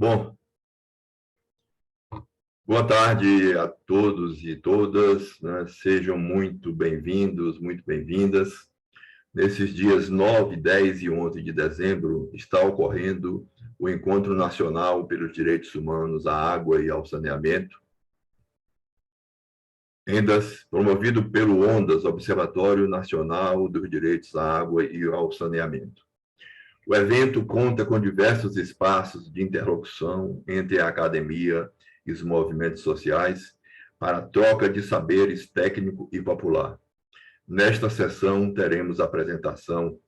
Bom, boa tarde a todos e todas, né? Sejam muito bem-vindos, muito bem-vindas. Nesses dias 9, 10 e 11 de dezembro, está ocorrendo o Encontro Nacional pelos Direitos Humanos à Água e ao Saneamento, promovido pelo ONDAS, Observatório Nacional dos Direitos à Água e ao Saneamento. O evento conta com diversos espaços de interlocução entre a academia e os movimentos sociais para a troca de saberes técnico e popular. Nesta sessão, teremos a apresentação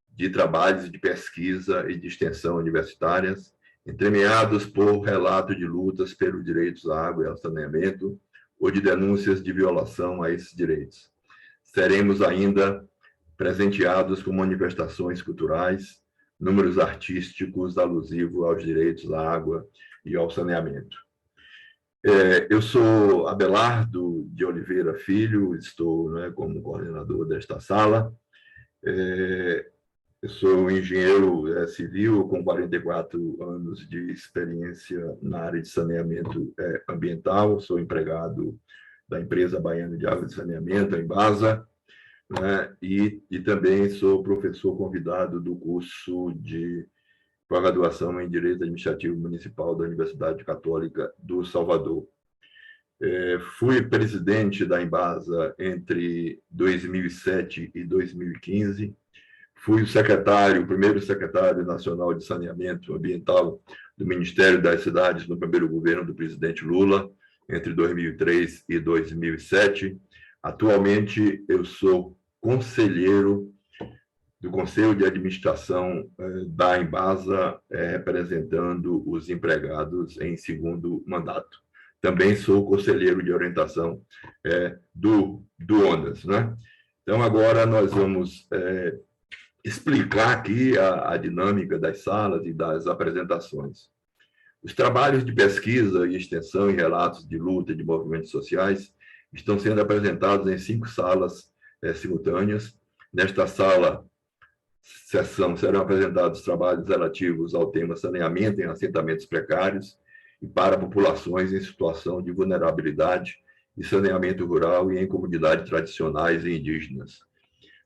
de trabalhos de pesquisa e de extensão universitárias, entremeados por relatos de lutas pelos direitos à água e ao saneamento ou de denúncias de violação a esses direitos. Seremos ainda presenteados com manifestações culturais, números artísticos alusivos aos direitos à água e ao saneamento. Eu sou Abelardo de Oliveira Filho, estou como coordenador desta sala. Eu sou engenheiro civil com 44 anos de experiência na área de saneamento ambiental, sou empregado da empresa baiana de água e saneamento, a Embasa, né? E também sou professor convidado do curso de pós-graduação em Direito Administrativo Municipal da Universidade Católica do Salvador. Fui presidente da Embasa entre 2007 e 2015. Fui o primeiro secretário nacional de saneamento ambiental do Ministério das Cidades no primeiro governo do presidente Lula, entre 2003 e 2007. Atualmente, eu sou conselheiro do Conselho de Administração da Embasa, representando os empregados em segundo mandato. Também sou conselheiro de orientação do ONDAS, né? Então, agora nós vamos explicar aqui a dinâmica das salas e das apresentações. Os trabalhos de pesquisa e extensão em relatos de luta de movimentos sociais estão sendo apresentados em 5 salas simultâneas. Nesta sessão serão apresentados trabalhos relativos ao tema saneamento em assentamentos precários e para populações em situação de vulnerabilidade e saneamento rural e em comunidades tradicionais e indígenas.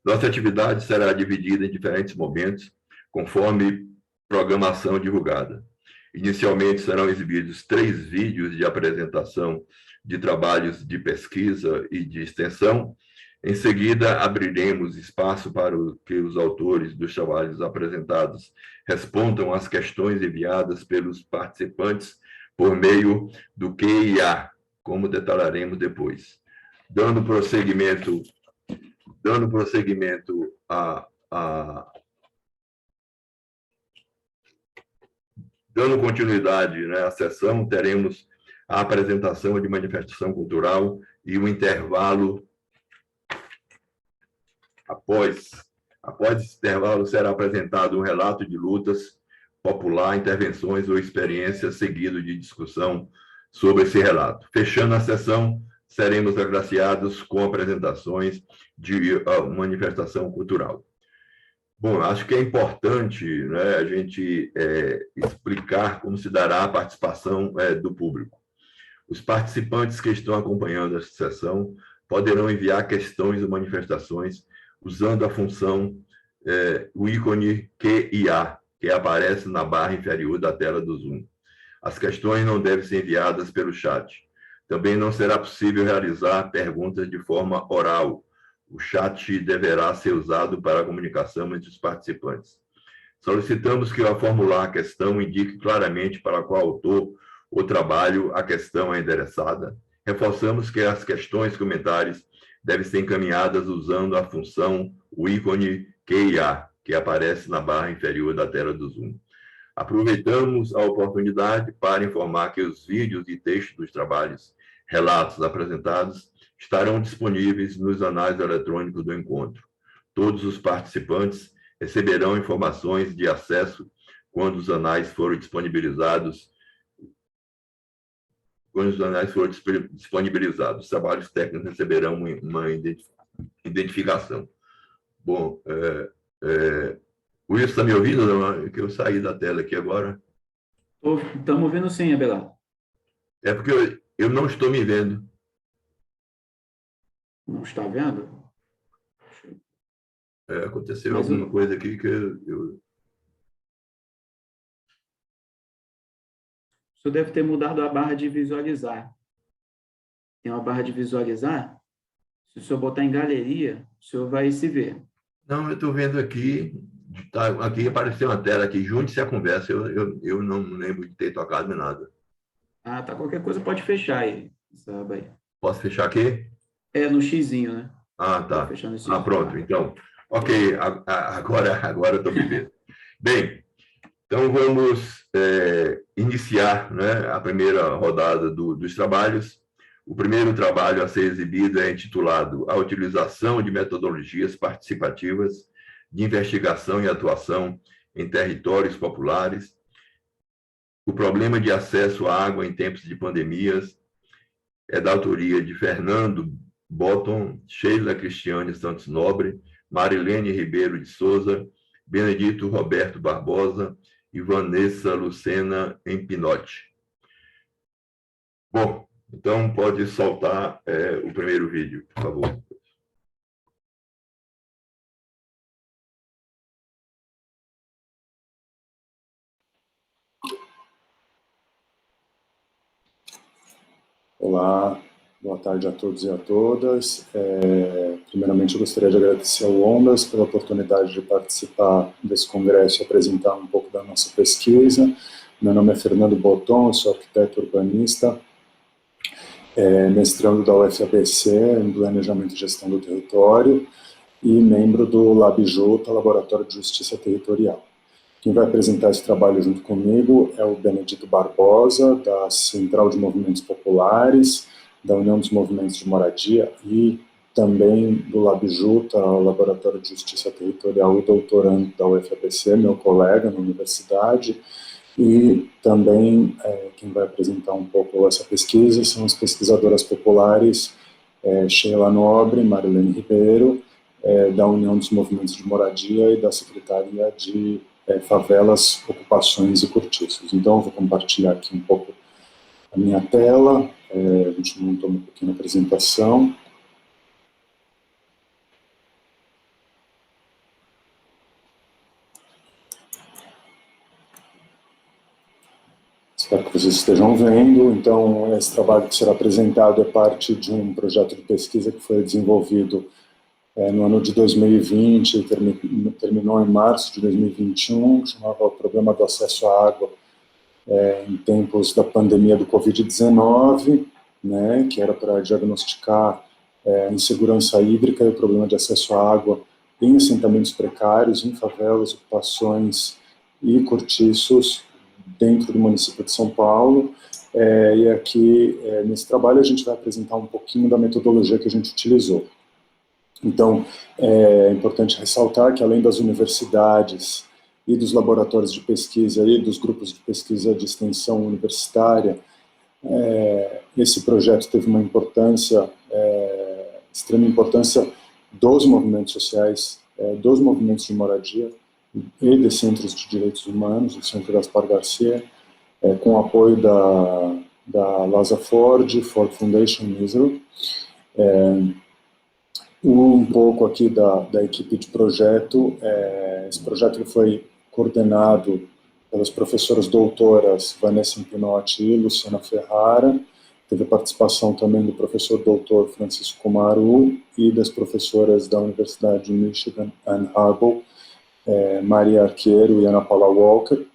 Nossa atividade será dividida em diferentes momentos, conforme programação divulgada. Inicialmente, serão exibidos 3 vídeos de apresentação de trabalhos de pesquisa e de extensão. Em seguida, abriremos espaço para que os autores dos trabalhos apresentados respondam às questões enviadas pelos participantes por meio do Q&A, como detalharemos depois. Dando prosseguimento dando continuidade, né, à sessão, teremos a apresentação de manifestação cultural e o intervalo. Após esse intervalo, será apresentado um relato de lutas popular, intervenções ou experiências, seguido de discussão sobre esse relato. Fechando a sessão, seremos agraciados com apresentações de manifestação cultural. Bom, acho que é importante, né, a gente explicar como se dará a participação do público. Os participantes que estão acompanhando esta sessão poderão enviar questões ou manifestações usando a função, o ícone Q&A, que aparece na barra inferior da tela do Zoom. As questões não devem ser enviadas pelo chat. Também não será possível realizar perguntas de forma oral. O chat deverá ser usado para a comunicação entre os participantes. Solicitamos que, ao formular a questão, indique claramente para qual autor ou trabalho a questão é endereçada. Reforçamos que as questões e comentários devem ser encaminhadas usando a função, o ícone Q&A, que aparece na barra inferior da tela do Zoom. Aproveitamos a oportunidade para informar que os vídeos e textos dos trabalhos, relatos apresentados, estarão disponíveis nos anais eletrônicos do encontro. Todos os participantes receberão informações de acesso quando os anais forem disponibilizados. Os trabalhos técnicos receberão uma identificação. Bom, o Wilson está me ouvindo? Não? Que eu saí da tela aqui agora. Estamos vendo sim, Abelardo. É porque eu não estou me vendo. Não está vendo? Aconteceu Mas alguma o coisa aqui que eu... senhor deve ter mudado a barra de visualizar. Tem uma barra de visualizar. Se o senhor botar em galeria, o senhor vai se ver. Não, eu estou vendo aqui, tá, aqui apareceu uma tela aqui, junte-se à conversa. Eu não lembro de ter tocado em nada. Ah, tá. Qualquer coisa pode fechar aí. Essa aba aí. Posso fechar aqui? É no xizinho, né? Ah, Vai tá. fechando esse Ah, pronto. xizinho. Então, ok. Agora eu estou me vendo. Bem, então vamos iniciar, né, a primeira rodada dos trabalhos. O primeiro trabalho a ser exibido é intitulado A Utilização de Metodologias Participativas de Investigação e Atuação em Territórios Populares, o problema de acesso à água em tempos de pandemias. É da autoria de Fernando Botton, Sheila Cristiane Santos Nobre, Marilene Ribeiro de Souza, Benedito Roberto Barbosa e Vanessa Lucena Empinotti. Bom, então pode soltar o primeiro vídeo, por favor. Olá, boa tarde a todos e a todas. Primeiramente, eu gostaria de agradecer ao Ondas pela oportunidade de participar desse congresso e apresentar um pouco da nossa pesquisa. Meu nome é Fernando Botton, eu sou arquiteto urbanista, mestrando da UFABC em Planejamento e Gestão do Território e membro do LabJuta, Laboratório de Justiça Territorial. Quem vai apresentar esse trabalho junto comigo é o Benedito Barbosa, da Central de Movimentos Populares, da União dos Movimentos de Moradia e também do LabJuta, o Laboratório de Justiça Territorial e doutorando da UFABC, meu colega na universidade. E também quem vai apresentar um pouco essa pesquisa são as pesquisadoras populares Sheila Nobre, Marilene Ribeiro, da União dos Movimentos de Moradia e da Secretaria de Favelas, Ocupações e Cortiços. Então, eu vou compartilhar aqui um pouco a minha tela, a gente montou uma pequena apresentação. Espero que vocês estejam vendo. Então, esse trabalho que será apresentado é parte de um projeto de pesquisa que foi desenvolvido no ano de 2020, terminou em março de 2021, chamava o Problema do Acesso à Água em tempos da pandemia do Covid-19, né, que era para diagnosticar a insegurança hídrica e o problema de acesso à água em assentamentos precários, em favelas, ocupações e cortiços dentro do município de São Paulo. E aqui, nesse trabalho, a gente vai apresentar um pouquinho da metodologia que a gente utilizou. Então, é importante ressaltar que, além das universidades e dos laboratórios de pesquisa e dos grupos de pesquisa de extensão universitária, esse projeto teve uma importância, extrema importância dos movimentos sociais, dos movimentos de moradia e de centros de direitos humanos, o Centro Gaspar Garcia, com o apoio da Lasa Ford Foundation in Israel. Um pouco aqui da equipe de projeto. Esse projeto ele foi coordenado pelas professoras doutoras Vanessa Empinotti e Luciana Ferrara. Teve participação também do professor doutor Francisco Maru e das professoras da Universidade de Michigan, Ann Arbor, Maria Arqueiro e Ana Paula Walker,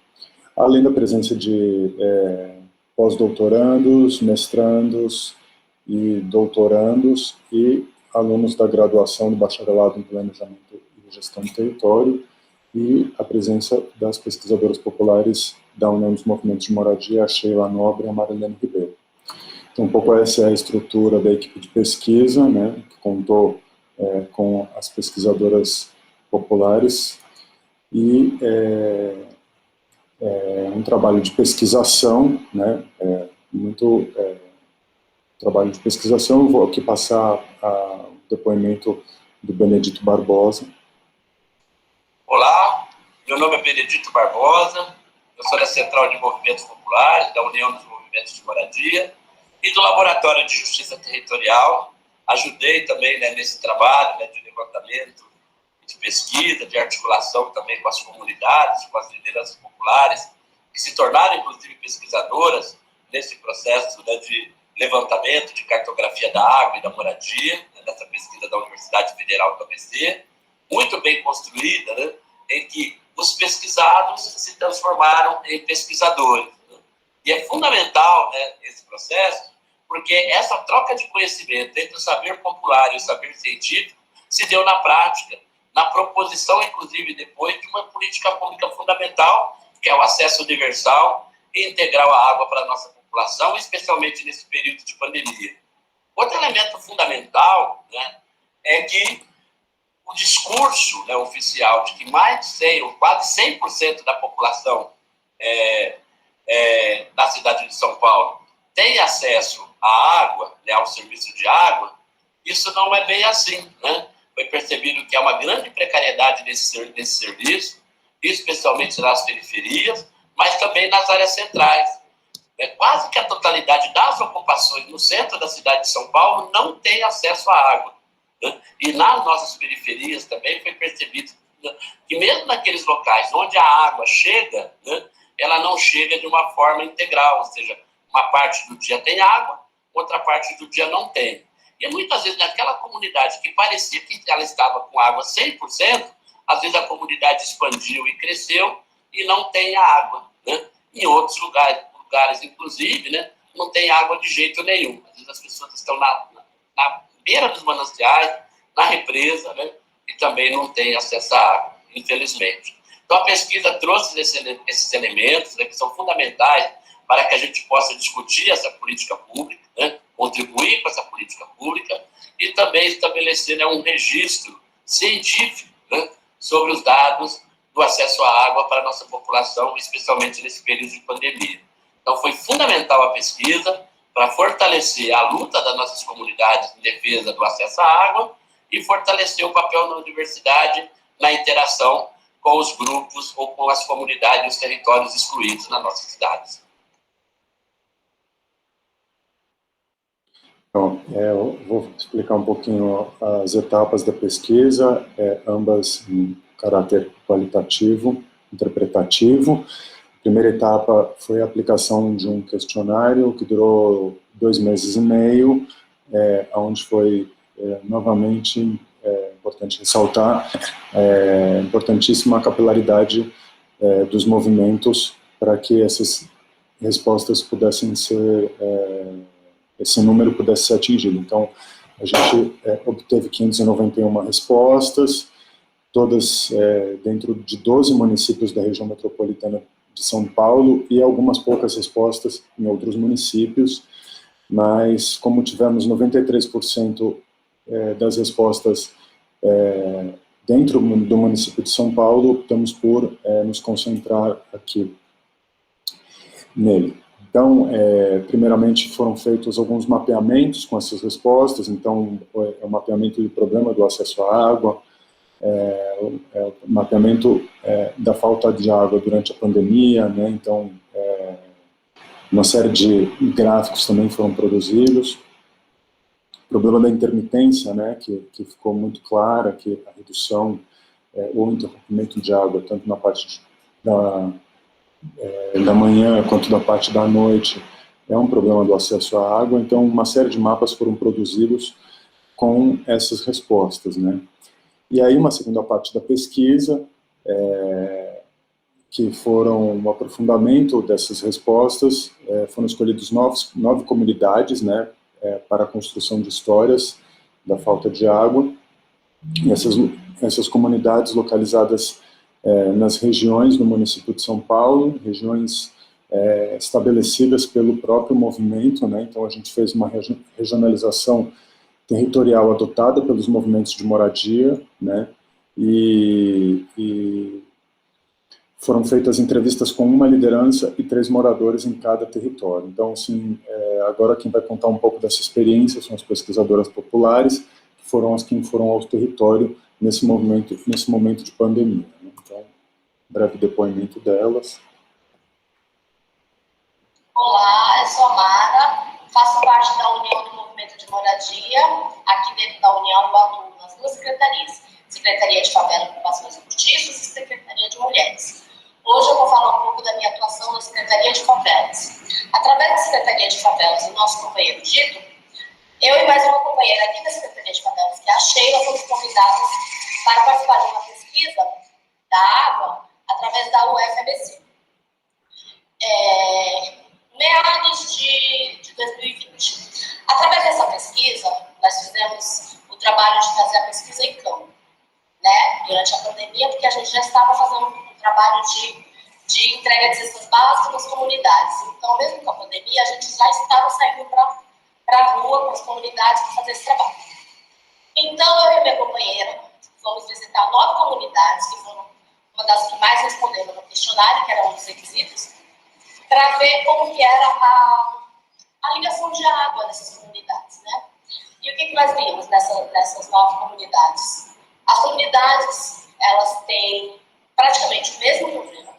além da presença de pós-doutorandos, mestrandos e doutorandos e alunos da graduação do bacharelado em Planejamento e Gestão do Território e a presença das pesquisadoras populares da União dos Movimentos de Moradia, a Sheila Nobre e a Marilene Ribeiro. Então, um pouco essa é a estrutura da equipe de pesquisa, né, que contou com as pesquisadoras populares e um trabalho de pesquisação, né, muito trabalho de pesquisação. Eu vou aqui passar o depoimento do Benedito Barbosa. Olá, meu nome é Benedito Barbosa, eu sou da Central de Movimentos Populares, da União dos Movimentos de Moradia e do Laboratório de Justiça Territorial. Ajudei também, né, nesse trabalho, né, de levantamento, de pesquisa, de articulação também com as comunidades, com as lideranças populares, que se tornaram, inclusive, pesquisadoras nesse processo, né, de levantamento, de cartografia da água e da moradia, né, dessa pesquisa da Universidade Federal do ABC, muito bem construída, né, em que os pesquisados se transformaram em pesquisadores. Né? E é fundamental, né, esse processo, porque essa troca de conhecimento entre o saber popular e o saber científico se deu na prática, na proposição, inclusive, depois, de uma política pública fundamental, que é o acesso universal e integral à água para a nossa população, especialmente nesse período de pandemia. Outro elemento fundamental, né, é que o discurso, né, oficial de que mais de 100, ou quase 100% da população da cidade de São Paulo tem acesso à água, né, ao serviço de água, isso não é bem assim, né? Foi percebido que há uma grande precariedade desse serviço, especialmente nas periferias, mas também nas áreas centrais. Quase que a totalidade das ocupações no centro da cidade de São Paulo não tem acesso à água. Né? E nas nossas periferias também foi percebido, né, que mesmo naqueles locais onde a água chega, né, ela não chega de uma forma integral, ou seja, uma parte do dia tem água, outra parte do dia não tem. E muitas vezes naquela comunidade que parecia que ela estava com água 100%, às vezes a comunidade expandiu e cresceu e não tem água. Né? Em outros lugares inclusive, né, não tem água de jeito nenhum. Às vezes as pessoas estão na beira dos mananciais, na represa, né, e também não têm acesso à água, infelizmente. Então a pesquisa trouxe esses elementos, né, que são fundamentais para que a gente possa discutir essa política pública, né, contribuir com essa política pública e também estabelecer, né, um registro científico, né, sobre os dados do acesso à água para a nossa população, especialmente nesse período de pandemia. Então foi fundamental a pesquisa para fortalecer a luta das nossas comunidades em defesa do acesso à água e fortalecer o papel da universidade na interação com os grupos ou com as comunidades e os territórios excluídos nas nossas cidades. Então, eu vou explicar um pouquinho as etapas da pesquisa, ambas em caráter qualitativo, interpretativo. A primeira etapa foi a aplicação de um questionário que durou 2 meses e meio, onde foi, novamente, importante ressaltar, importantíssima a capilaridade dos movimentos para que essas respostas pudessem ser... esse número pudesse ser atingido. Então, a gente obteve 591 respostas, todas dentro de 12 municípios da região metropolitana de São Paulo e algumas poucas respostas em outros municípios, mas como tivemos 93% das respostas dentro do município de São Paulo, optamos por nos concentrar aqui nele. Então, primeiramente foram feitos alguns mapeamentos com essas respostas, então, o mapeamento do problema do acesso à água, o mapeamento da falta de água durante a pandemia, né? Então, uma série de gráficos também foram produzidos. O problema da intermitência, né, que ficou muito clara, que a redução ou interrompimento de água, tanto na parte da manhã quanto da parte da noite, é um problema do acesso à água. Então, uma série de mapas foram produzidos com essas respostas, né? E aí, uma segunda parte da pesquisa, que foram um aprofundamento dessas respostas, foram escolhidos 9 comunidades, né, para a construção de histórias da falta de água. E essas comunidades localizadas nas regiões do município de São Paulo, regiões estabelecidas pelo próprio movimento, né? Então a gente fez uma regionalização territorial adotada pelos movimentos de moradia, né? E foram feitas entrevistas com uma liderança e 3 moradores em cada território. Então, assim, agora quem vai contar um pouco dessa experiência são as pesquisadoras populares, que foram as que foram ao território nesse momento de pandemia. Então, breve depoimento delas. Olá, eu sou a Mara, faço parte da União do Movimento de Moradia. Aqui dentro da União eu atuo nas duas secretarias, Secretaria de Favela e Ocupações e Cortiços e Secretaria de Mulheres. Hoje eu vou falar um pouco da minha atuação na Secretaria de Favelas. Através da Secretaria de Favelas e nosso companheiro Dito, eu e mais uma companheira aqui da Secretaria de Favelas, que é a Sheila, fomos convidados para participar de uma pesquisa da água através da UFABC. Meados de 2020. Através dessa pesquisa, nós fizemos o trabalho de fazer a pesquisa em campo, né, durante a pandemia, porque a gente já estava fazendo um trabalho de entrega de cestas básicas nas comunidades. Então, mesmo com a pandemia, a gente já estava saindo para a rua, com as comunidades, para fazer esse trabalho. Então, eu e minha companheira fomos visitar 9 comunidades, que foram uma das que mais responderam no questionário, que era um dos requisitos, para ver como que era a ligação de água nessas comunidades, né? E o que nós vimos nessas 9 comunidades? As comunidades, elas têm praticamente o mesmo problema,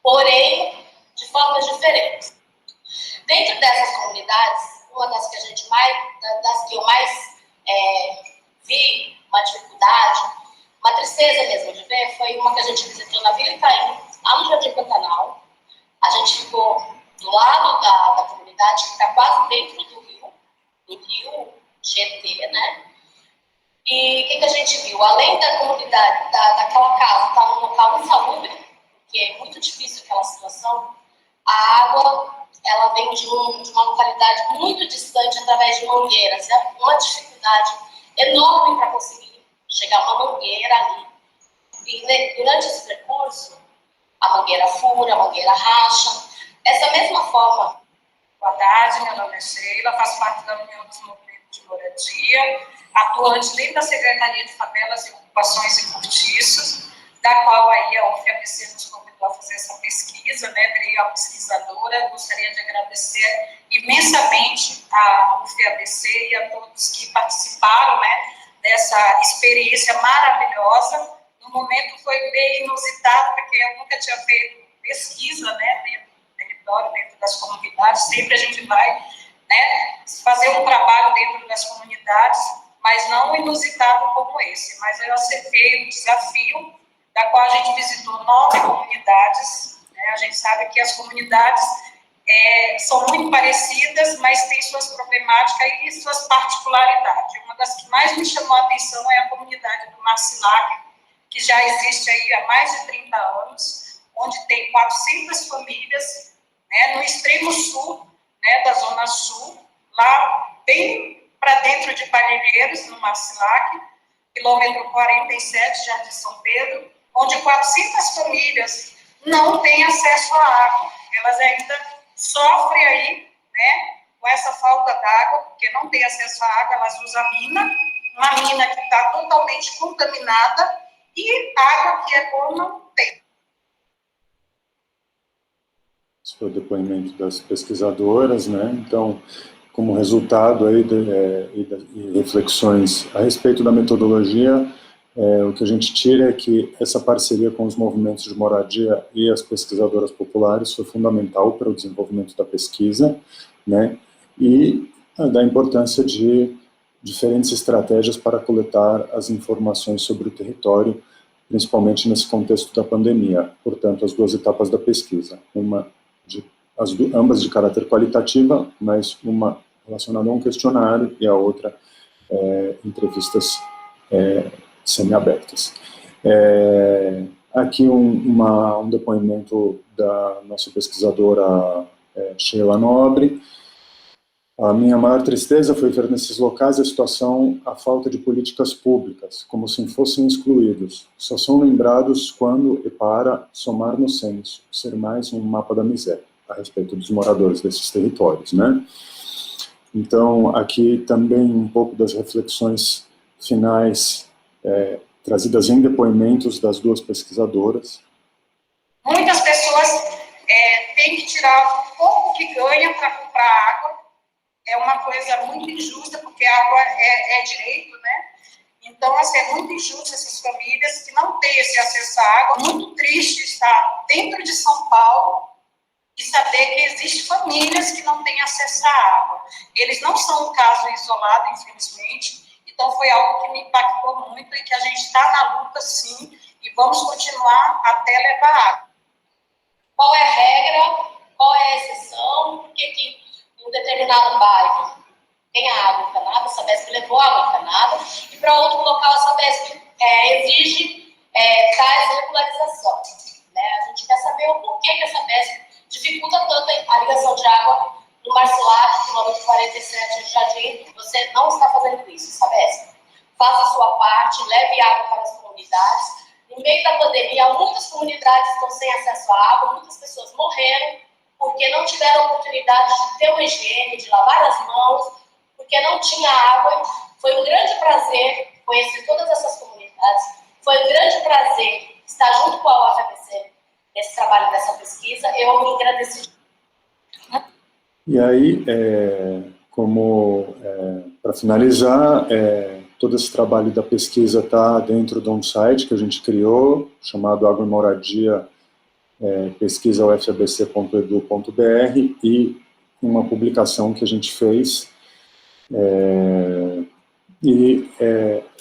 porém, de formas diferentes. Dentro dessas comunidades, uma das que eu mais vi uma dificuldade, uma tristeza mesmo de ver, foi uma que a gente visitou na Vila Itaim, lá no Jardim Pantanal. A gente ficou do lado da comunidade, que está quase dentro do rio GT, né? E o que a gente viu? Além da comunidade, daquela casa estar num local insalubre, que é muito difícil aquela situação, a água, ela vem de uma localidade muito distante através de mangueiras. É uma dificuldade enorme para conseguir chegar a uma mangueira ali. E durante esse percurso, a mangueira fura, a mangueira racha. Essa mesma forma. Boa tarde, meu nome é Sheila, faço parte da União dos Movimentos de Moradia, atuante dentro da Secretaria de Favelas e Ocupações e Cortiços, da qual aí a UFABC nos convidou a fazer essa pesquisa, né? Virei a pesquisadora. Gostaria de agradecer imensamente a UFABC e a todos que participaram, né, dessa experiência maravilhosa. No momento foi bem inusitado, porque eu nunca tinha feito pesquisa, né, dentro do território, dentro das comunidades. Sempre a gente vai, né, fazer um trabalho dentro das comunidades, mas não inusitado como esse. Mas eu aceitei o desafio, da qual a gente visitou 9 comunidades. Né? A gente sabe que as comunidades são muito parecidas, mas têm suas problemáticas e suas particularidades. Uma das que mais me chamou a atenção é a comunidade do Marcilac, que já existe aí há mais de 30 anos, onde tem 400 famílias, né, no extremo sul, né, da Zona Sul, lá bem para dentro de Palheiros, no Marcilac, quilômetro 47, Jardim São Pedro, onde 400 famílias não têm acesso à água. Elas ainda sofrem aí, né, com essa falta d'água, porque não tem acesso à água, elas usam uma mina que está totalmente contaminada, e água que é boa não tem. Esse foi o depoimento das pesquisadoras, né? Então, como resultado aí e reflexões a respeito da metodologia, o que a gente tira é que essa parceria com os movimentos de moradia e as pesquisadoras populares foi fundamental para o desenvolvimento da pesquisa, né? E da importância de diferentes estratégias para coletar as informações sobre o território, principalmente nesse contexto da pandemia. Portanto, as 2 etapas da pesquisa, ambas de caráter qualitativa, mas uma relacionada a um questionário e a outra entrevistas semi-abertas. Aqui um depoimento da nossa pesquisadora Sheila Nobre. A minha maior tristeza foi ver nesses locais a falta de políticas públicas, como se fossem excluídos. Só são lembrados quando e para somar no censo, ser mais um mapa da miséria, a respeito dos moradores desses territórios, né? Então, aqui também um pouco das reflexões finais trazidas em depoimentos das 2 pesquisadoras. Muitas pessoas têm que tirar o pouco que ganha para comprar água. É uma coisa muito injusta, porque a água é direito, né? Então, assim, é muito injusto essas famílias que não têm esse acesso à água. Muito triste estar dentro de São Paulo e saber que existem famílias que não têm acesso à água. Eles não são um caso isolado, infelizmente, então foi algo que me impactou muito e que a gente está na luta, sim, e vamos continuar até levar água. Qual é a regra? Qual é a exceção? Por que em um determinado bairro tem a água encanada, a Sabesp levou a água encanada, e para outro local a Sabesp exige tais regularização. Né? A gente quer saber o porquê que a Sabesp dificulta tanto a ligação de água no Marcilac, quilômetro 47 de Jardim. Você não está fazendo isso, Sabesp. Faça a sua parte, leve água para as comunidades. No meio da pandemia, muitas comunidades estão sem acesso à água, muitas pessoas morreram porque não tiveram oportunidade de ter uma higiene, de lavar as mãos, porque não tinha água. Foi um grande prazer conhecer todas essas comunidades. Foi um grande prazer estar junto com a UFABC nesse trabalho dessa pesquisa. Eu me agradeci. E aí, para finalizar, todo esse trabalho da pesquisa está dentro de um site que a gente criou, chamado Água e Moradia, pesquisaufabc.edu.br, e uma publicação que a gente fez.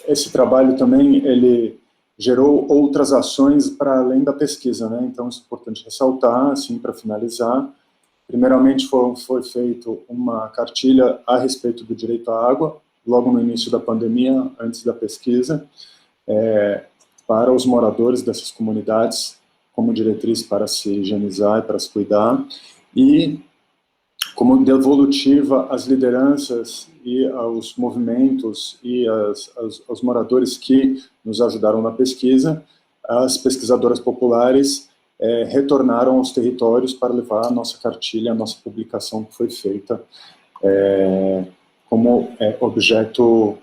Esse trabalho também, ele gerou outras ações para além da pesquisa, né? Então, isso é importante ressaltar, assim, para finalizar. Primeiramente, foi feito uma cartilha a respeito do direito à água, logo no início da pandemia, antes da pesquisa, para os moradores dessas comunidades, como diretriz para se higienizar e para se cuidar, e como devolutiva às lideranças e aos movimentos e aos moradores que nos ajudaram na pesquisa, as pesquisadoras populares retornaram aos territórios para levar a nossa cartilha, a nossa publicação que foi feita como objeto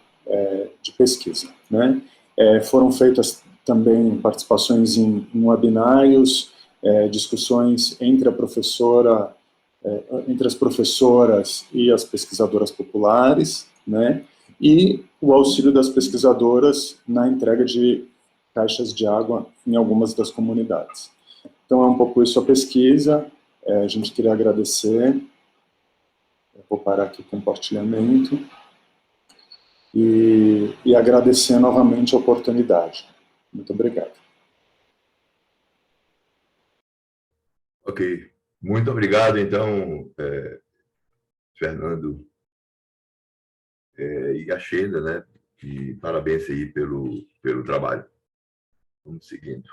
de pesquisa, né? Foram feitas também participações em webinários, discussões entre as professoras e as pesquisadoras populares, né? E o auxílio das pesquisadoras na entrega de caixas de água em algumas das comunidades. Então, é um pouco isso a pesquisa. A gente queria agradecer. Eu vou parar aqui o compartilhamento. E agradecer novamente a oportunidade. Muito obrigado. Ok. Muito obrigado, então, Fernando e a Sheila, né? E parabéns aí pelo trabalho. Vamos seguindo.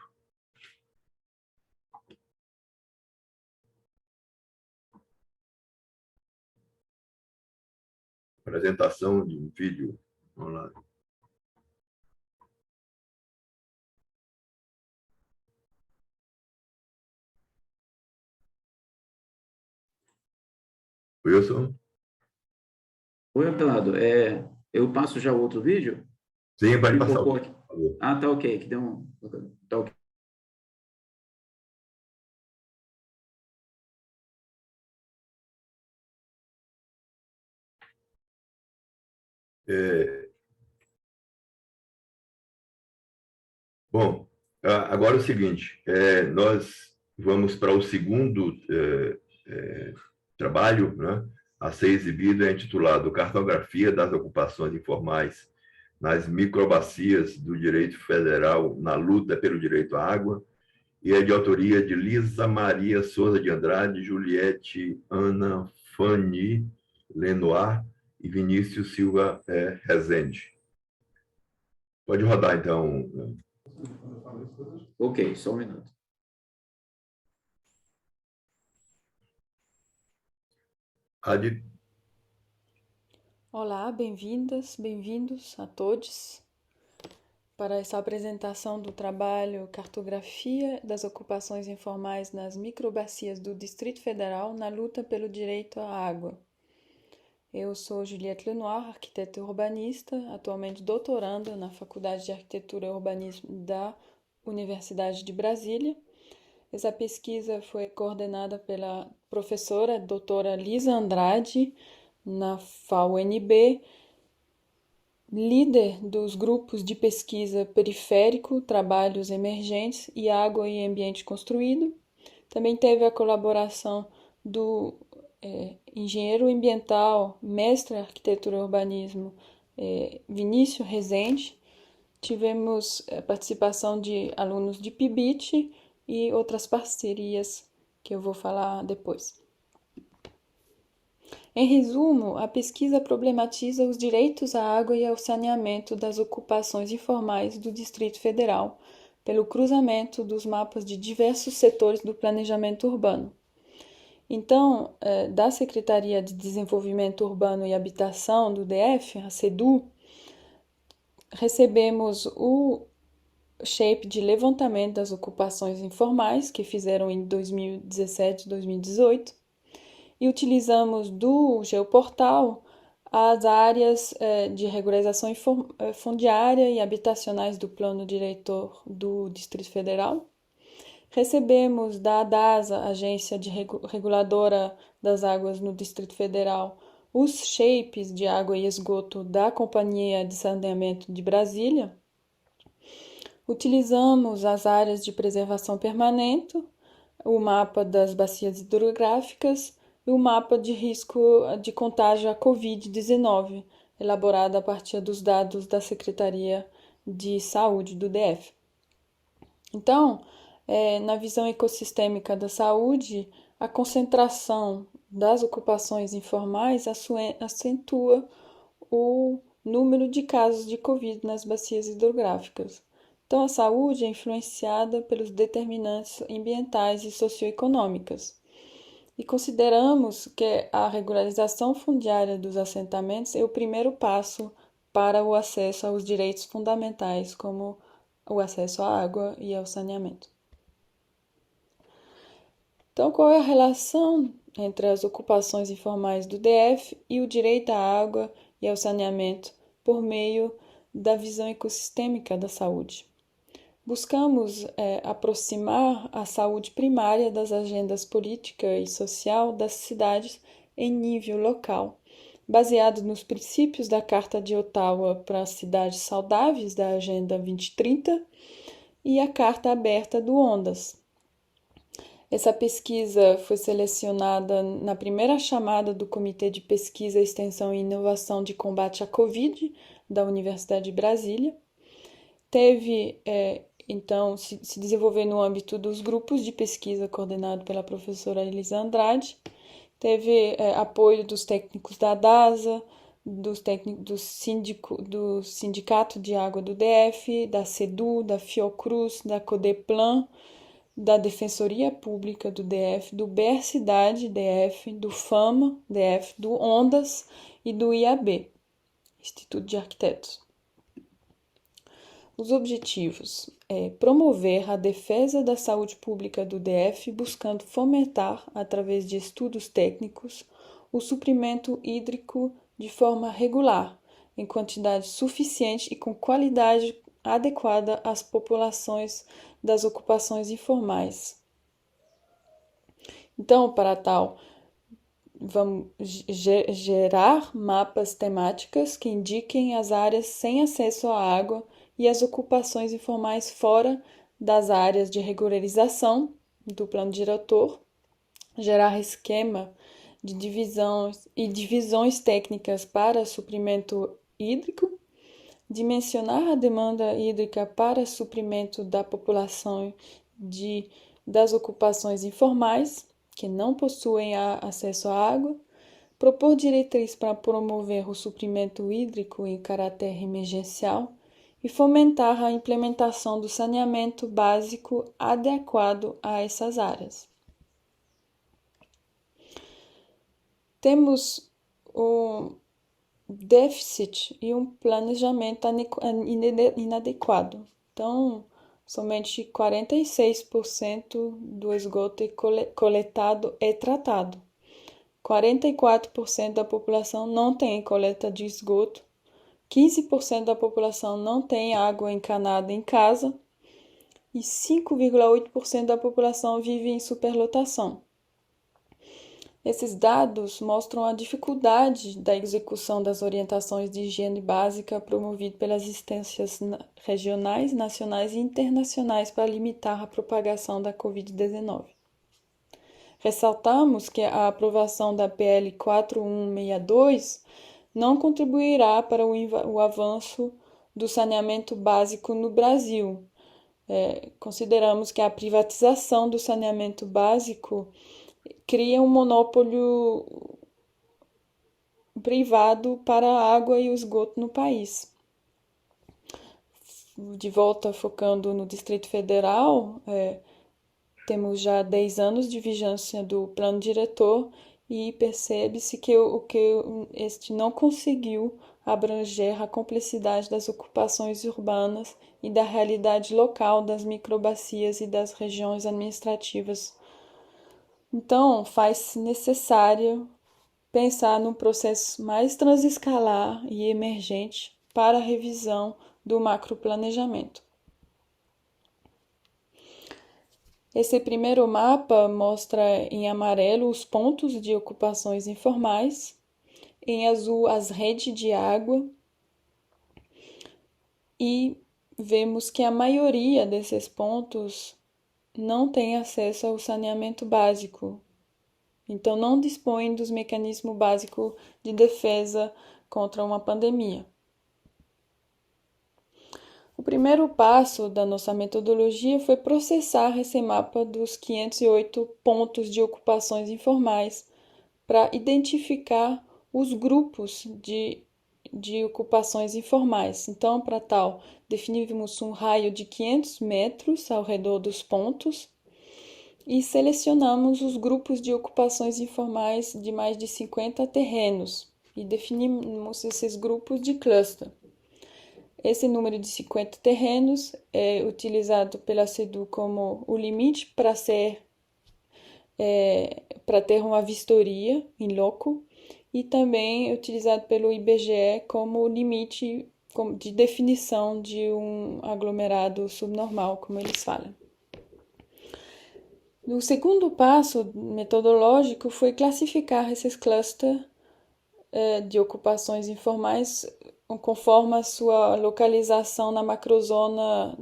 Apresentação de um vídeo. Vamos lá. Wilson? Oi, Abelardo, eu passo já o outro vídeo? Sim, pode passar. Pipocou aqui. Ah, tá ok, que deu um... Tá ok. Bom, agora é o seguinte, nós vamos para o segundo trabalho, né, a ser exibido, é intitulado Cartografia das Ocupações Informais nas Microbacias do Direito Federal na Luta pelo Direito à Água, e é de autoria de Lisa Maria Souza de Andrade, Juliette Ana Fanny Lenoir e Vinícius Silva Rezende. Pode rodar, então. Ok, só um minuto. Adi. Olá, bem-vindas, bem-vindos a todos para essa apresentação do trabalho Cartografia das Ocupações Informais nas Microbacias do Distrito Federal na luta pelo direito à água. Eu sou Juliette Lenoir, arquiteta urbanista, atualmente doutoranda na Faculdade de Arquitetura e Urbanismo da Universidade de Brasília. Essa pesquisa foi coordenada pela professora doutora Lisa Andrade, na FAUNB, líder dos grupos de pesquisa Periférico, Trabalhos Emergentes e Água e Ambiente Construído. Também teve a colaboração do engenheiro ambiental, mestre em arquitetura e urbanismo, Vinícius Rezende. Tivemos participação de alunos de PIBIT e outras parcerias que eu vou falar depois. Em resumo, a pesquisa problematiza os direitos à água e ao saneamento das ocupações informais do Distrito Federal, pelo cruzamento dos mapas de diversos setores do planejamento urbano. Então, da Secretaria de Desenvolvimento Urbano e Habitação do DF, a SEDU, recebemos o shape de levantamento das ocupações informais, que fizeram em 2017 e 2018, e utilizamos do Geoportal as áreas de regularização fundiária e habitacionais do Plano Diretor do Distrito Federal. Recebemos da ADASA, Agência Reguladora das Águas no Distrito Federal, os shapes de água e esgoto da Companhia de Saneamento de Brasília. Utilizamos as áreas de preservação permanente, o mapa das bacias hidrográficas e o mapa de risco de contágio à Covid-19, elaborado a partir dos dados da Secretaria de Saúde do DF. Então, na visão ecossistêmica da saúde, a concentração das ocupações informais acentua o número de casos de Covid nas bacias hidrográficas. Então, a saúde é influenciada pelos determinantes ambientais e socioeconômicos. E consideramos que a regularização fundiária dos assentamentos é o primeiro passo para o acesso aos direitos fundamentais, como o acesso à água e ao saneamento. Então, qual é a relação entre as ocupações informais do DF e o direito à água e ao saneamento por meio da visão ecossistêmica da saúde? Buscamos aproximar a saúde primária das agendas política e social das cidades em nível local, baseado nos princípios da Carta de Ottawa para as Cidades Saudáveis da Agenda 2030 e a Carta Aberta do ONDAS. Essa pesquisa foi selecionada na primeira chamada do Comitê de Pesquisa, Extensão e Inovação de Combate à Covid da Universidade de Brasília. Teve, então, se desenvolver no âmbito dos grupos de pesquisa coordenado pela professora Elisa Andrade. Teve apoio dos técnicos da DASA, do Sindicato de Água do DF, da SEDU, da Fiocruz, da Codeplan, da Defensoria Pública do DF, do BER Cidade DF, do FAMA DF, do ONDAS e do IAB, Instituto de Arquitetos. Os objetivos promover a defesa da saúde pública do DF, buscando fomentar, através de estudos técnicos, o suprimento hídrico de forma regular, em quantidade suficiente e com qualidade adequada às populações das ocupações informais. Então, para tal, vamos gerar mapas temáticas que indiquem as áreas sem acesso à água e as ocupações informais fora das áreas de regularização do plano diretor, gerar esquema de divisões técnicas para suprimento hídrico, dimensionar a demanda hídrica para suprimento da população das ocupações informais que não possuem acesso à água, propor diretrizes para promover o suprimento hídrico em caráter emergencial e fomentar a implementação do saneamento básico adequado a essas áreas. Temos um déficit e um planejamento inadequado. Então, somente 46% do esgoto coletado é tratado. 44% da população não tem coleta de esgoto. 15% da população não tem água encanada em casa e 5,8% da população vive em superlotação. Esses dados mostram a dificuldade da execução das orientações de higiene básica promovidas pelas instâncias regionais, nacionais e internacionais para limitar a propagação da Covid-19. Ressaltamos que a aprovação da PL 4162 não contribuirá para o avanço do saneamento básico no Brasil. Consideramos que a privatização do saneamento básico cria um monopólio privado para a água e o esgoto no país. De volta focando no Distrito Federal, temos já 10 anos de vigência do plano diretor e percebe-se que este não conseguiu abranger a complexidade das ocupações urbanas e da realidade local das microbacias e das regiões administrativas. Então, faz-se necessário pensar num processo mais transescalar e emergente para a revisão do macroplanejamento. Esse primeiro mapa mostra em amarelo os pontos de ocupações informais, em azul as redes de água, e vemos que a maioria desses pontos não tem acesso ao saneamento básico, então não dispõe dos mecanismos básicos de defesa contra uma pandemia. O primeiro passo da nossa metodologia foi processar esse mapa dos 508 pontos de ocupações informais para identificar os grupos de ocupações informais. Então, para tal, definimos um raio de 500 metros ao redor dos pontos e selecionamos os grupos de ocupações informais de mais de 50 terrenos e definimos esses grupos de cluster. Esse número de 50 terrenos é utilizado pela CEDU como o limite para ter uma vistoria em loco e também é utilizado pelo IBGE como o limite de definição de um aglomerado subnormal, como eles falam. O segundo passo metodológico foi classificar esses clusters de ocupações informais conforme a sua localização na macrozona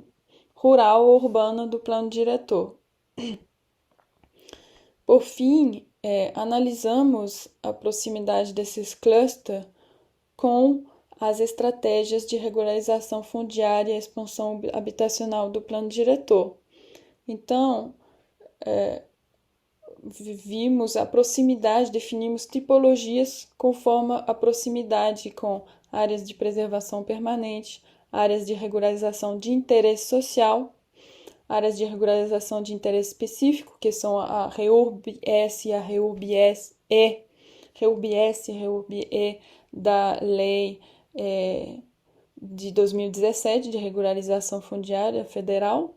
rural ou urbana do plano diretor. Por fim, analisamos a proximidade desses clusters com as estratégias de regularização fundiária e expansão habitacional do plano diretor. Então, vimos a proximidade, definimos tipologias conforme a proximidade com áreas de preservação permanente, áreas de regularização de interesse social, áreas de regularização de interesse específico, que são a REURB-S e a REURB-E da Lei de 2017 de regularização fundiária federal.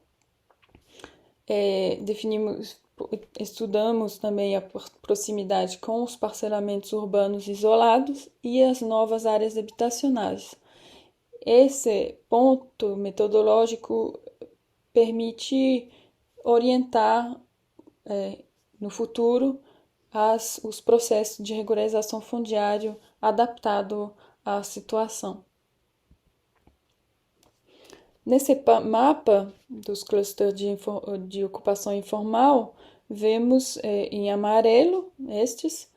Estudamos também a proximidade com os parcelamentos urbanos isolados e as novas áreas habitacionais. Esse ponto metodológico permite orientar no futuro os processos de regularização fundiária adaptado à situação. Nesse mapa dos clusters de ocupação informal, vemos em amarelo estes,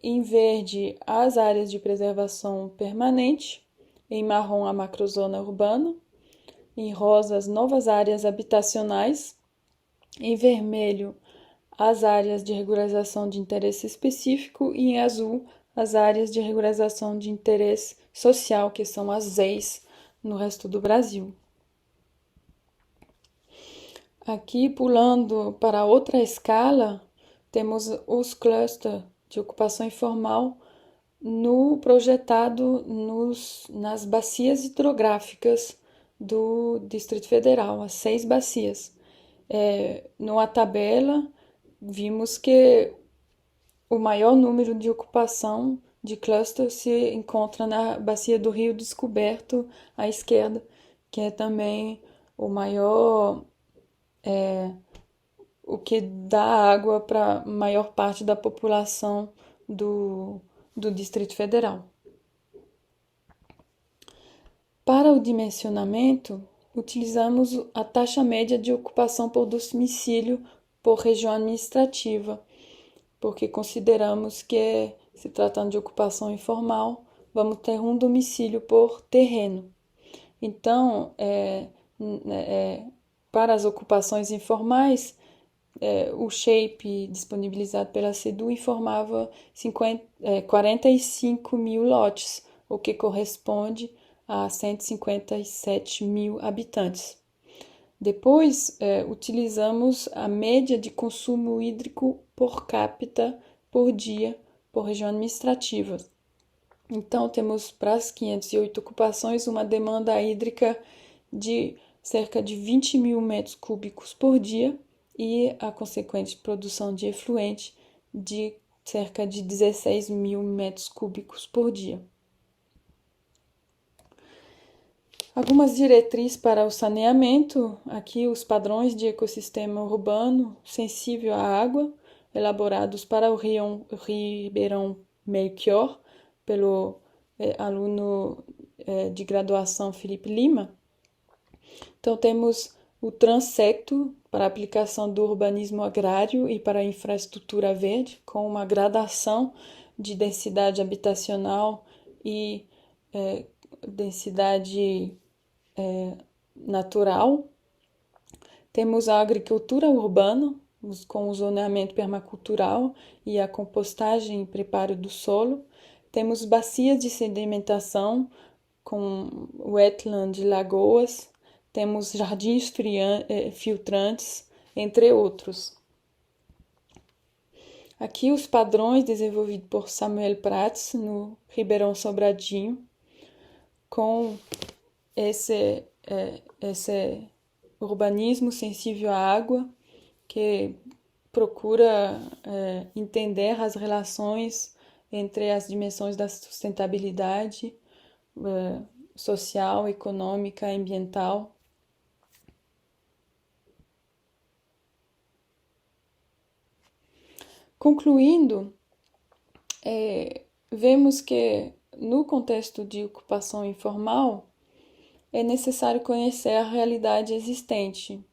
em verde as áreas de preservação permanente, em marrom a macrozona urbana, em rosa as novas áreas habitacionais, em vermelho as áreas de regularização de interesse específico e em azul as áreas de regularização de interesse social, que são as ZEIs, no resto do Brasil. Aqui, pulando para outra escala, temos os clusters de ocupação informal projetado nas bacias hidrográficas do Distrito Federal, as 6 bacias. Numa tabela, vimos que o maior número de ocupação de cluster se encontra na bacia do Rio Descoberto, à esquerda, que é também o maior, o que dá água para a maior parte da população do Distrito Federal. Para o dimensionamento, utilizamos a taxa média de ocupação por domicílio por região administrativa, porque consideramos que, se tratando de ocupação informal, vamos ter um domicílio por terreno. Então, para as ocupações informais, o shape disponibilizado pela SEDU informava 45 mil lotes, o que corresponde a 157 mil habitantes. Depois, utilizamos a média de consumo hídrico por capita por dia por região administrativa. Então, temos para as 508 ocupações uma demanda hídrica de cerca de 20 mil metros cúbicos por dia e a consequente produção de efluente de cerca de 16 mil metros cúbicos por dia. Algumas diretrizes para o saneamento, aqui os padrões de ecossistema urbano sensível à água, elaborados para o Ribeirão Melchior, pelo aluno de graduação Felipe Lima. Então, temos o transecto para aplicação do urbanismo agrário e para a infraestrutura verde, com uma gradação de densidade habitacional e densidade natural. Temos a agricultura urbana, com o zoneamento permacultural e a compostagem e preparo do solo. Temos bacias de sedimentação com wetland, lagoas. Temos jardins filtrantes, entre outros. Aqui os padrões desenvolvidos por Samuel Prats no Ribeirão Sobradinho, com esse urbanismo sensível à água, que procura entender as relações entre as dimensões da sustentabilidade social, econômica, ambiental. Concluindo, vemos que no contexto de ocupação informal é necessário conhecer a realidade existente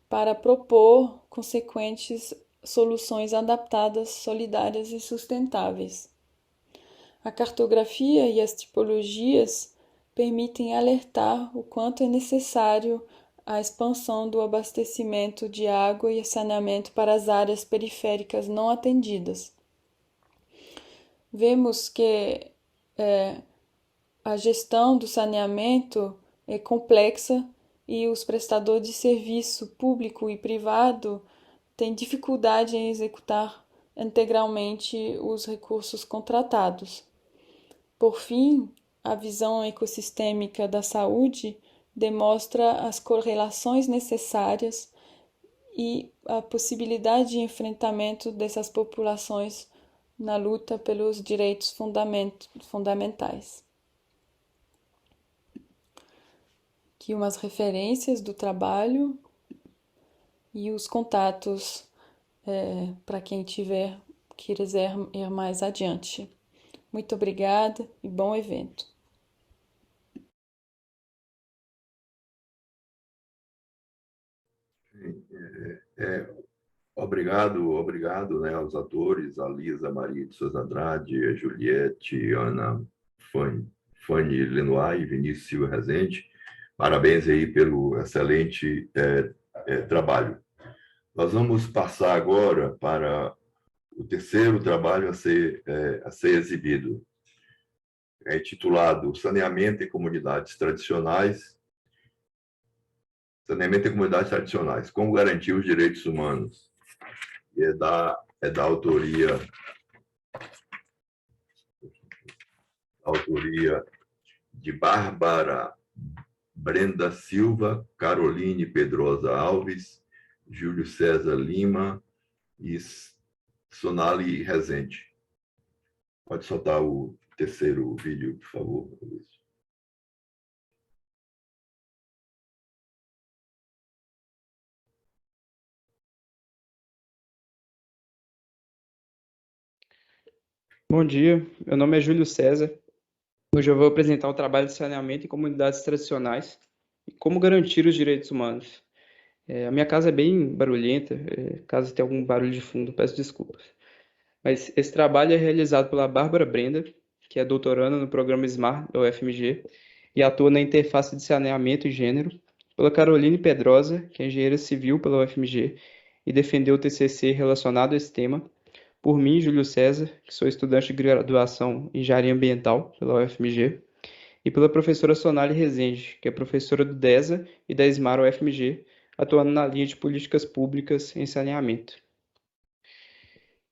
para propor consequentes soluções adaptadas, solidárias e sustentáveis. A cartografia e as tipologias permitem alertar o quanto é necessário a expansão do abastecimento de água e saneamento para as áreas periféricas não atendidas. Vemos que a gestão do saneamento é complexa e os prestadores de serviço público e privado têm dificuldade em executar integralmente os recursos contratados. Por fim, a visão ecossistêmica da saúde demonstra as correlações necessárias e a possibilidade de enfrentamento dessas populações na luta pelos direitos fundamentais. Aqui umas referências do trabalho e os contatos para quem quiser ir mais adiante. Muito obrigada e bom evento. Obrigado, né, aos atores, a Lisa Maria de Souza Andrade, a Juliette, Ana Fanny Lenoir e Vinícius Silva Rezende. Parabéns aí pelo excelente trabalho. Nós vamos passar agora para o terceiro trabalho a ser exibido. É intitulado Saneamento em Comunidades Tradicionais, como garantir os direitos humanos. E é da autoria de Bárbara Brenda Silva, Caroline Pedrosa Alves, Júlio César Lima e Sonali Rezende. Pode soltar o terceiro vídeo, por favor, Luiz. Bom dia, meu nome é Júlio César. Hoje eu vou apresentar o trabalho de saneamento em comunidades tradicionais e como garantir os direitos humanos. A minha casa é bem barulhenta, caso tenha algum barulho de fundo, peço desculpas. Mas esse trabalho é realizado pela Bárbara Brenda, que é doutoranda no programa SMAR da UFMG e atua na interface de saneamento e gênero, pela Caroline Pedrosa, que é engenheira civil pela UFMG e defendeu o TCC relacionado a esse tema, por mim, Júlio César, que sou estudante de graduação em engenharia ambiental pela UFMG, e pela professora Sonali Rezende, que é professora do DESA e da SMAR UFMG, atuando na linha de políticas públicas em saneamento.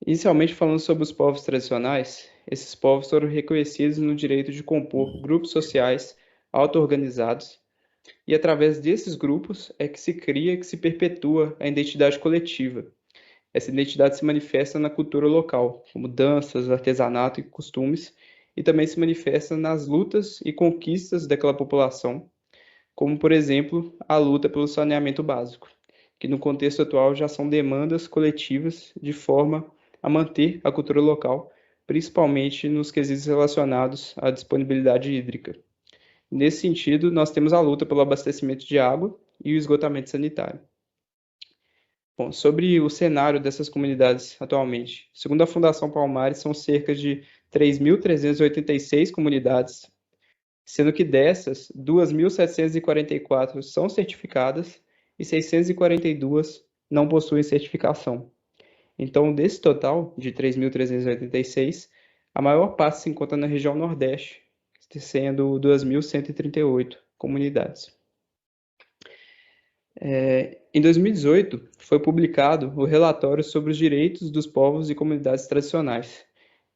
Inicialmente falando sobre os povos tradicionais, esses povos foram reconhecidos no direito de compor grupos sociais auto-organizados, e através desses grupos é que se cria, que se perpetua a identidade coletiva. Essa identidade se manifesta na cultura local, como danças, artesanato e costumes, e também se manifesta nas lutas e conquistas daquela população, como, por exemplo, a luta pelo saneamento básico, que no contexto atual já são demandas coletivas de forma a manter a cultura local, principalmente nos quesitos relacionados à disponibilidade hídrica. Nesse sentido, nós temos a luta pelo abastecimento de água e o esgotamento sanitário. Bom, sobre o cenário dessas comunidades atualmente, segundo a Fundação Palmares, são cerca de 3.386 comunidades, sendo que dessas, 2.744 são certificadas e 642 não possuem certificação. Então, desse total de 3.386, a maior parte se encontra na região Nordeste, sendo 2.138 comunidades. Em 2018, foi publicado o relatório sobre os direitos dos povos e comunidades tradicionais.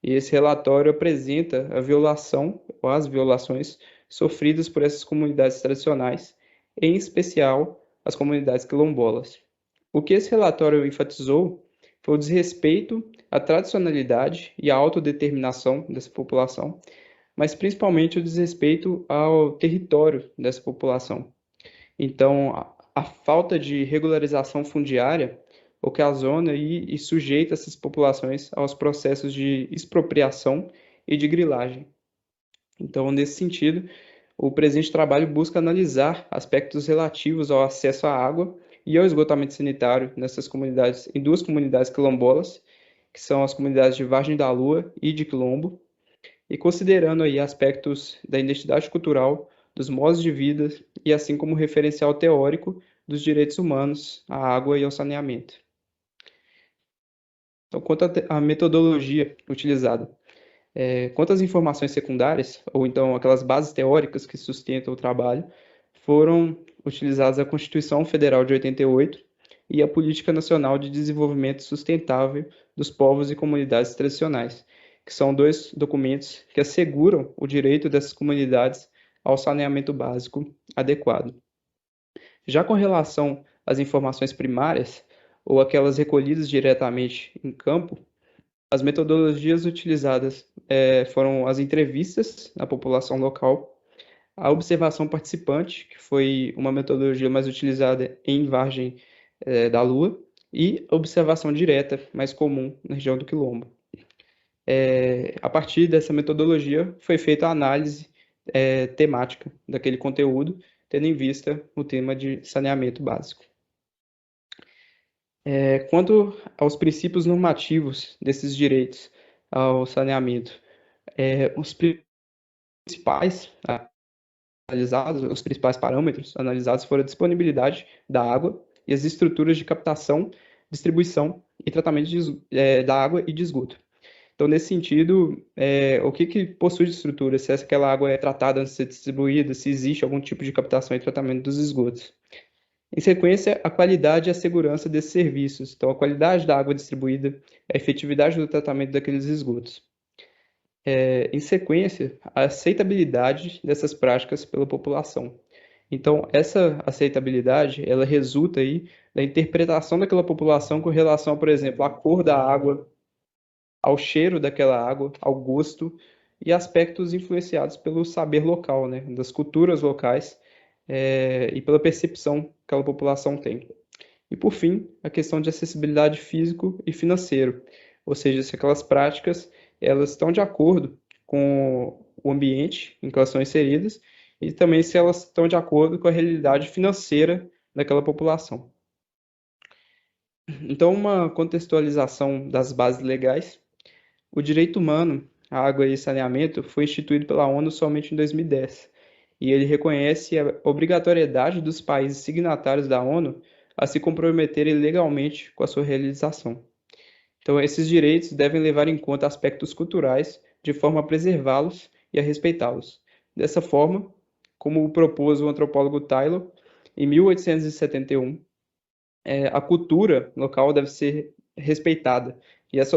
E esse relatório apresenta a violação ou as violações sofridas por essas comunidades tradicionais, em especial as comunidades quilombolas. O que esse relatório enfatizou foi o desrespeito à tradicionalidade e à autodeterminação dessa população, mas principalmente o desrespeito ao território dessa população. Então, a falta de regularização fundiária ocasiona e sujeita essas populações aos processos de expropriação e de grilagem. Então, nesse sentido, o presente trabalho busca analisar aspectos relativos ao acesso à água e ao esgotamento sanitário nessas comunidades, em duas comunidades quilombolas, que são as comunidades de Vargem da Lua e de Quilombo, e considerando aí aspectos da identidade cultural, dos modos de vida e assim como referencial teórico dos direitos humanos à água e ao saneamento. Então, quanto à metodologia utilizada, quanto às informações secundárias, ou então aquelas bases teóricas que sustentam o trabalho, foram utilizadas a Constituição Federal de 88 e a Política Nacional de Desenvolvimento Sustentável dos Povos e Comunidades Tradicionais, que são dois documentos que asseguram o direito dessas comunidades ao saneamento básico adequado. Já com relação às informações primárias, ou aquelas recolhidas diretamente em campo, as metodologias utilizadas foram as entrevistas na população local, a observação participante, que foi uma metodologia mais utilizada em Vargem da Lua, e observação direta, mais comum na região do Quilombo. A partir dessa metodologia, foi feita a análise temática daquele conteúdo, tendo em vista o tema de saneamento básico. Quanto aos princípios normativos desses direitos ao saneamento, os principais parâmetros analisados foram a disponibilidade da água e as estruturas de captação, distribuição e tratamento da água e de esgoto. Então, nesse sentido, o que possui de estrutura? Se aquela água é tratada antes de ser distribuída, se existe algum tipo de captação e tratamento dos esgotos. Em sequência, a qualidade e a segurança desses serviços. Então, a qualidade da água distribuída, a efetividade do tratamento daqueles esgotos. Em sequência, a aceitabilidade dessas práticas pela população. Então, essa aceitabilidade, ela resulta aí da interpretação daquela população com relação, por exemplo, à cor da água, ao cheiro daquela água, ao gosto e aspectos influenciados pelo saber local, né, das culturas locais e pela percepção que aquela população tem. E, por fim, a questão de acessibilidade físico e financeiro, ou seja, se aquelas práticas elas estão de acordo com o ambiente em que elas são inseridas e também se elas estão de acordo com a realidade financeira daquela população. Então, uma contextualização das bases legais. O direito humano à água e saneamento foi instituído pela ONU somente em 2010, e ele reconhece a obrigatoriedade dos países signatários da ONU a se comprometerem legalmente com a sua realização. Então, esses direitos devem levar em conta aspectos culturais de forma a preservá-los e a respeitá-los. Dessa forma, como propôs o antropólogo Taylor em 1871, a cultura local deve ser respeitada. E essa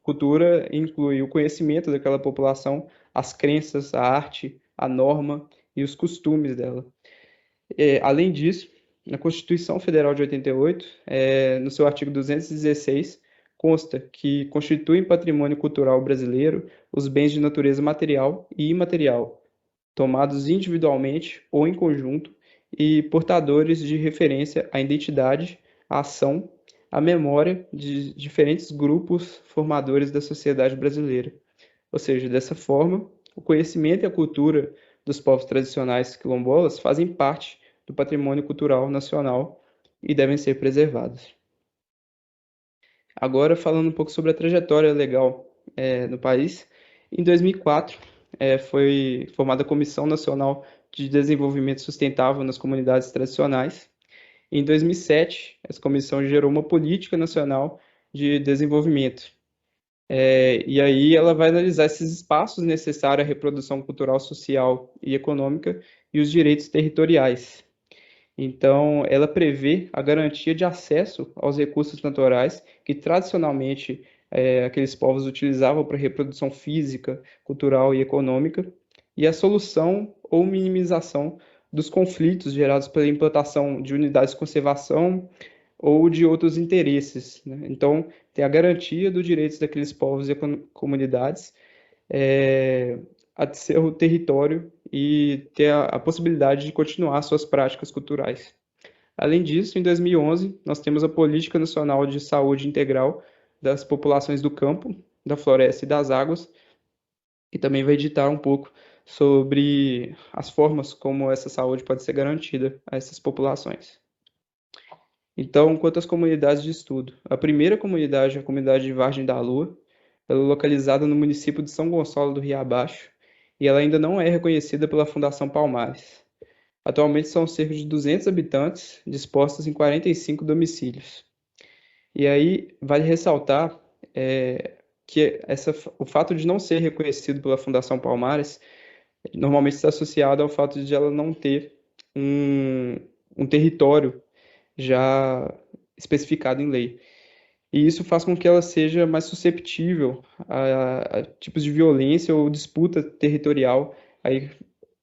cultura inclui o conhecimento daquela população, as crenças, a arte, a norma e os costumes dela. Além disso, na Constituição Federal de 88, no seu artigo 216, consta que constituem patrimônio cultural brasileiro os bens de natureza material e imaterial, tomados individualmente ou em conjunto e portadores de referência à identidade, à ação, à memória de diferentes grupos formadores da sociedade brasileira. Ou seja, dessa forma, o conhecimento e a cultura dos povos tradicionais quilombolas fazem parte do patrimônio cultural nacional e devem ser preservados. Agora, falando um pouco sobre a trajetória legal no país, em 2004 foi formada a Comissão Nacional de Desenvolvimento Sustentável nas Comunidades Tradicionais. Em 2007, essa comissão gerou uma política nacional de desenvolvimento. E aí ela vai analisar esses espaços necessários à reprodução cultural, social e econômica e os direitos territoriais. Então, ela prevê a garantia de acesso aos recursos naturais que tradicionalmente aqueles povos utilizavam para reprodução física, cultural e econômica, e a solução ou minimização dos conflitos gerados pela implantação de unidades de conservação ou de outros interesses, né? Então, tem a garantia dos direitos daqueles povos e comunidades a seu território e ter a possibilidade de continuar suas práticas culturais. Além disso, em 2011, nós temos a Política Nacional de Saúde Integral das Populações do Campo, da Floresta e das Águas, que também vai ditar um pouco sobre as formas como essa saúde pode ser garantida a essas populações. Então, quanto às comunidades de estudo, a primeira comunidade é a comunidade de Vargem da Lua, ela é localizada no município de São Gonçalo do Rio Abaixo, e ela ainda não é reconhecida pela Fundação Palmares. Atualmente são cerca de 200 habitantes, dispostos em 45 domicílios. E aí vale ressaltar que o fato de não ser reconhecido pela Fundação Palmares normalmente está associado ao fato de ela não ter um território já especificado em lei. E isso faz com que ela seja mais susceptível a tipos de violência ou disputa territorial, aí,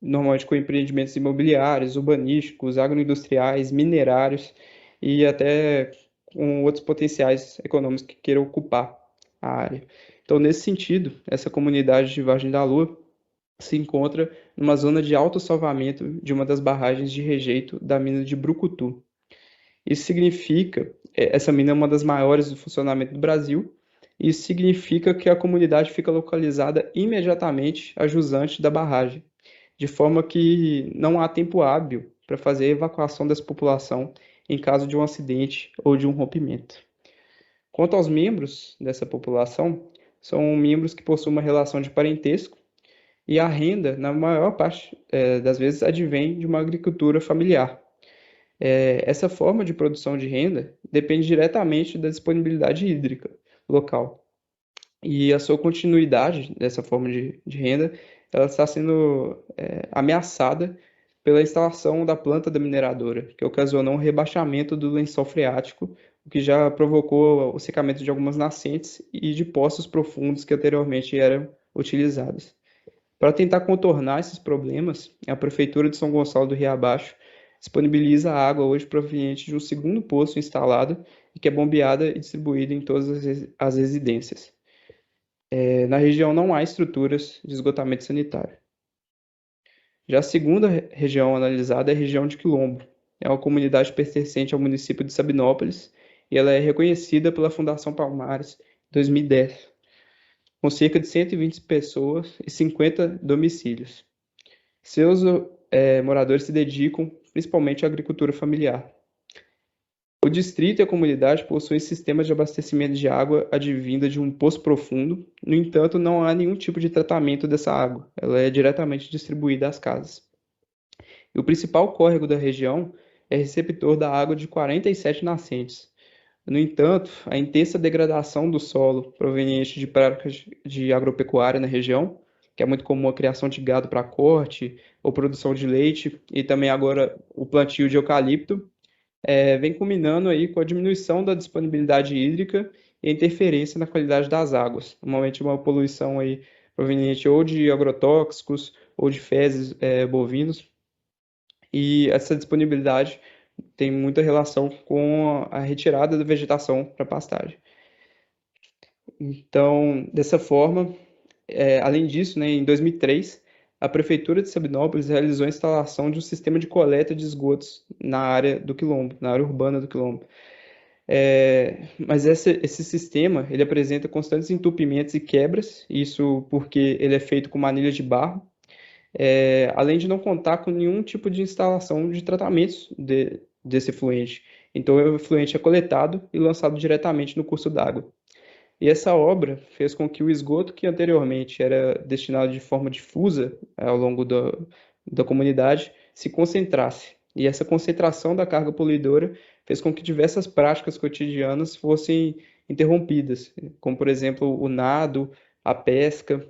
normalmente com empreendimentos imobiliários, urbanísticos, agroindustriais, minerários e até com outros potenciais econômicos que queiram ocupar a área. Então, nesse sentido, essa comunidade de Vargem da Lua se encontra numa zona de autossalvamento de uma das barragens de rejeito da mina de Brucutu. Isso significa, essa mina é uma das maiores do funcionamento do Brasil, e isso significa que a comunidade fica localizada imediatamente a jusante da barragem, de forma que não há tempo hábil para fazer a evacuação dessa população em caso de um acidente ou de um rompimento. Quanto aos membros dessa população, são membros que possuem uma relação de parentesco, e a renda, na maior parte das vezes, advém de uma agricultura familiar. Essa forma de produção de renda depende diretamente da disponibilidade hídrica local. E a sua continuidade dessa forma de renda, ela está sendo ameaçada pela instalação da planta da mineradora, que ocasionou um rebaixamento do lençol freático, o que já provocou o secamento de algumas nascentes e de poços profundos que anteriormente eram utilizados. Para tentar contornar esses problemas, a Prefeitura de São Gonçalo do Rio Abaixo disponibiliza a água hoje proveniente de um segundo poço instalado e que é bombeada e distribuída em todas as residências. Na região não há estruturas de esgotamento sanitário. Já a segunda região analisada é a região de Quilombo. É uma comunidade pertencente ao município de Sabinópolis e ela é reconhecida pela Fundação Palmares em 2010, com cerca de 120 pessoas e 50 domicílios. Seus moradores se dedicam principalmente à agricultura familiar. O distrito e a comunidade possuem sistemas de abastecimento de água advinda de um poço profundo. No entanto, não há nenhum tipo de tratamento dessa água. Ela é diretamente distribuída às casas. E o principal córrego da região é receptor da água de 47 nascentes. No entanto, a intensa degradação do solo proveniente de práticas de agropecuária na região, que é muito comum a criação de gado para corte ou produção de leite, e também agora o plantio de eucalipto, vem culminando aí com a diminuição da disponibilidade hídrica e a interferência na qualidade das águas. Normalmente uma poluição aí proveniente ou de agrotóxicos ou de fezes bovinos, e essa disponibilidade tem muita relação com a retirada da vegetação para pastagem. Então, dessa forma, além disso, né, em 2003, a Prefeitura de Sabinópolis realizou a instalação de um sistema de coleta de esgotos na área do Quilombo, na área urbana do Quilombo. Mas esse sistema ele apresenta constantes entupimentos e quebras, isso porque ele é feito com manilha de barro, além de não contar com nenhum tipo de instalação de tratamentos desse efluente. Então, o efluente é coletado e lançado diretamente no curso d'água. E essa obra fez com que o esgoto, que anteriormente era destinado de forma difusa ao longo da comunidade, se concentrasse. E essa concentração da carga poluidora fez com que diversas práticas cotidianas fossem interrompidas, como, por exemplo, o nado, a pesca,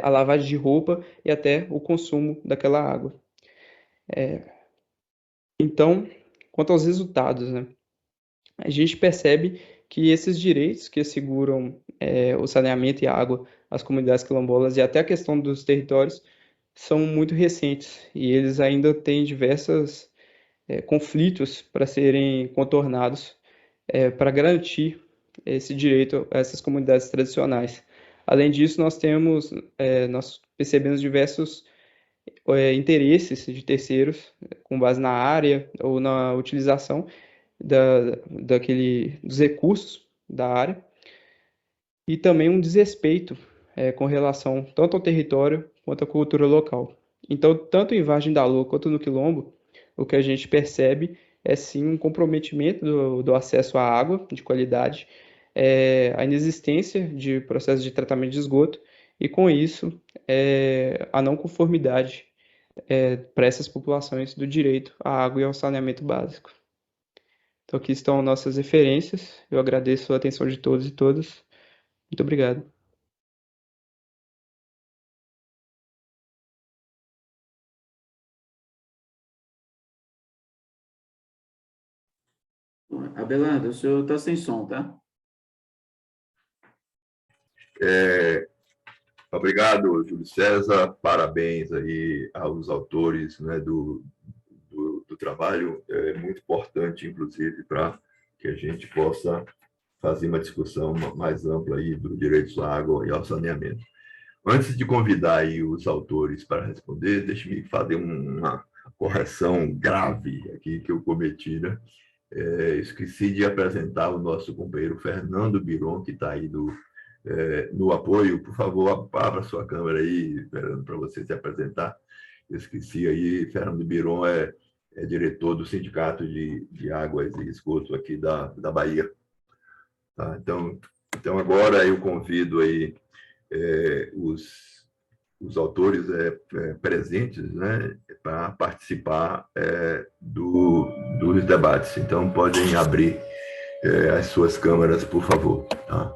a lavagem de roupa e até o consumo daquela água. Então, quanto aos resultados, né? A gente percebe que esses direitos que asseguram o saneamento e a água às comunidades quilombolas e até a questão dos territórios são muito recentes e eles ainda têm diversos conflitos para serem contornados para garantir esse direito a essas comunidades tradicionais. Além disso, nós percebemos diversos interesses de terceiros com base na área ou na utilização dos recursos da área e também um desrespeito com relação tanto ao território quanto à cultura local. Então, tanto em Vargem da Lua quanto no Quilombo, o que a gente percebe é sim um comprometimento do acesso à água de qualidade, a inexistência de processos de tratamento de esgoto e, com isso, a não conformidade para essas populações do direito à água e ao saneamento básico. Então, aqui estão nossas referências. Eu agradeço a atenção de todos e todas. Muito obrigado. Abelardo, o senhor está sem som, tá? Obrigado, Júlio César. Parabéns aí aos autores, né, do trabalho. É muito importante, inclusive, para que a gente possa fazer uma discussão mais ampla aí do direito à água e ao saneamento. Antes de convidar aí os autores para responder, deixe-me fazer uma correção grave aqui que eu cometi, né? Esqueci de apresentar o nosso companheiro Fernando Biron, que está aí no apoio. Por favor, abra sua câmera aí, Fernando, para você se apresentar. Eu esqueci aí, Fernando Biron é diretor do Sindicato de Águas e Esgoto aqui da Bahia. Tá? Então, agora eu convido aí os autores presentes, né, para participar dos debates. Então, podem abrir as suas câmeras, por favor. Tá?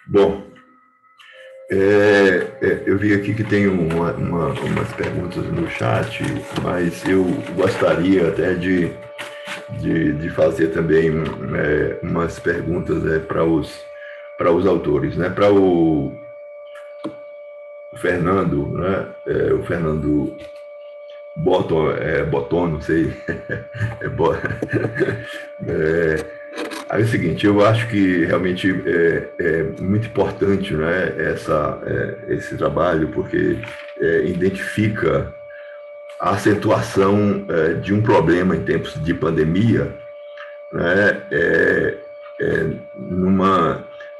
Bom, eu vi aqui que tem umas perguntas no chat, mas eu gostaria até de fazer também umas perguntas para os autores, né? Para o Fernando, né? O Fernando Boton, não sei. Aí é o seguinte, eu acho que realmente é muito importante, né, esse trabalho, porque identifica a acentuação de um problema em tempos de pandemia, né,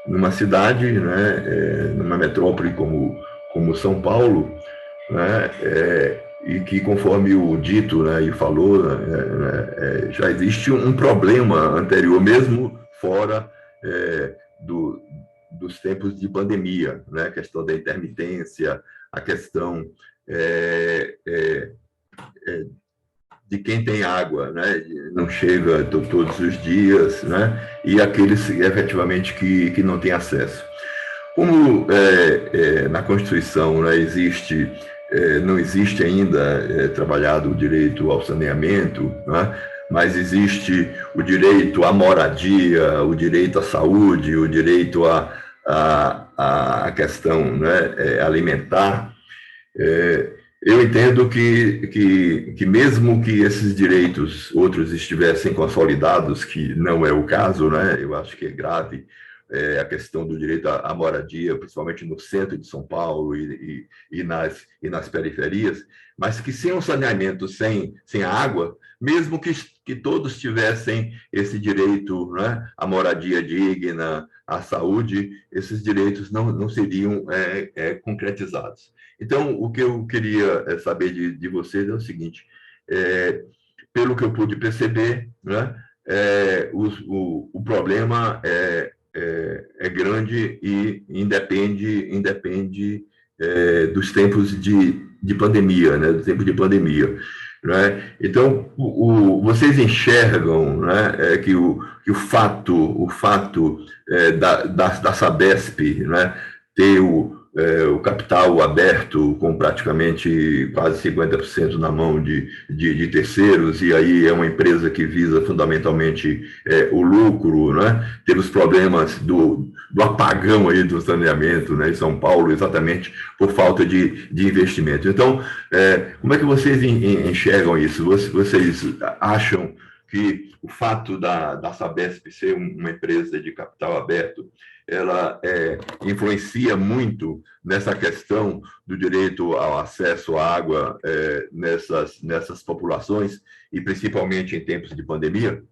numa cidade, né, numa metrópole como São Paulo, né, e que, conforme o dito, né, e falou, já existe um problema anterior, mesmo fora dos tempos de pandemia, né, a questão da intermitência, a questão de quem tem água, né, não chega todos os dias, né, e aqueles efetivamente que não têm acesso. Como na Constituição, né, não existe ainda trabalhado o direito ao saneamento, né, mas existe o direito à moradia, o direito à saúde, o direito à questão, né, alimentar. Eu entendo que mesmo que esses direitos outros estivessem consolidados, que não é o caso, né, eu acho que é grave a questão do direito à moradia, principalmente no centro de São Paulo e nas periferias, mas que sem o saneamento, sem a água, mesmo que todos tivessem esse direito, né, à moradia digna, à saúde, esses direitos não seriam concretizados. Então, o que eu queria saber de vocês é o seguinte, pelo que eu pude perceber, né, o problema é grande e independe dos tempos de pandemia, né, do tempo de pandemia. Né? Então, vocês enxergam, né, que o fato da Sabesp, né, ter o capital aberto com praticamente quase 50% na mão de terceiros, e aí é uma empresa que visa fundamentalmente o lucro, né? Ter os problemas do apagão aí do saneamento, né, em São Paulo, exatamente por falta de investimento. Então, como é que vocês enxergam isso? Vocês acham que o fato da Sabesp ser uma empresa de capital aberto, ela influencia muito nessa questão do direito ao acesso à água nessas populações, e principalmente em tempos de pandemia?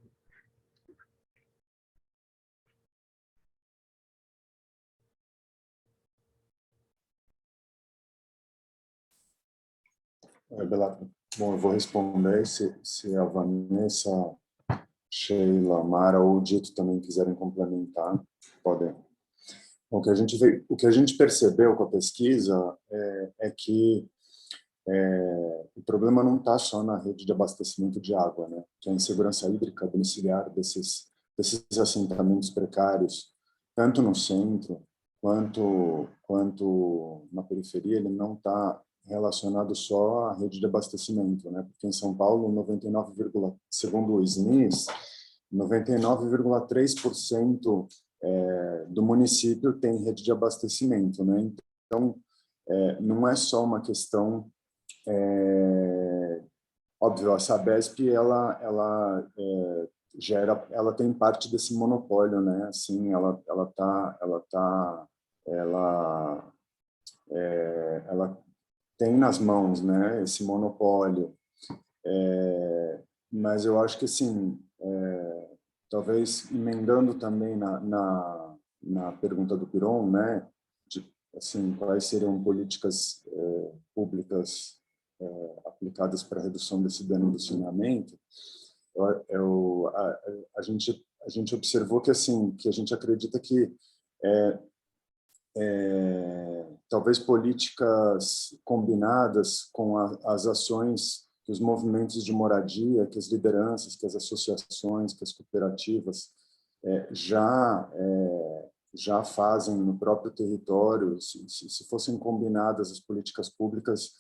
Beato, bom, eu vou responder, se a Vanessa, Sheila, Mara ou o Dito também quiserem complementar, podem. Bom, o que a gente percebeu com a pesquisa é que o problema não está só na rede de abastecimento de água, né? Que a insegurança hídrica domiciliar desses assentamentos precários, tanto no centro quanto na periferia, ele não está relacionado só à rede de abastecimento, né? Porque em São Paulo, segundo o SNIS, 99,3% do município tem rede de abastecimento, né? Então, não é só uma questão óbvio, a Sabesp ela tem parte desse monopólio, né? Assim, ela tem nas mãos, né, esse monopólio. Mas eu acho que, assim, talvez emendando também na pergunta do Piron, né, de, assim, quais seriam políticas públicas aplicadas para a redução desse dano do saneamento, a gente observou que, assim, que a gente acredita que talvez políticas combinadas com as ações que os movimentos de moradia, que as lideranças, que as associações, que as cooperativas já fazem no próprio território, se fossem combinadas as políticas públicas,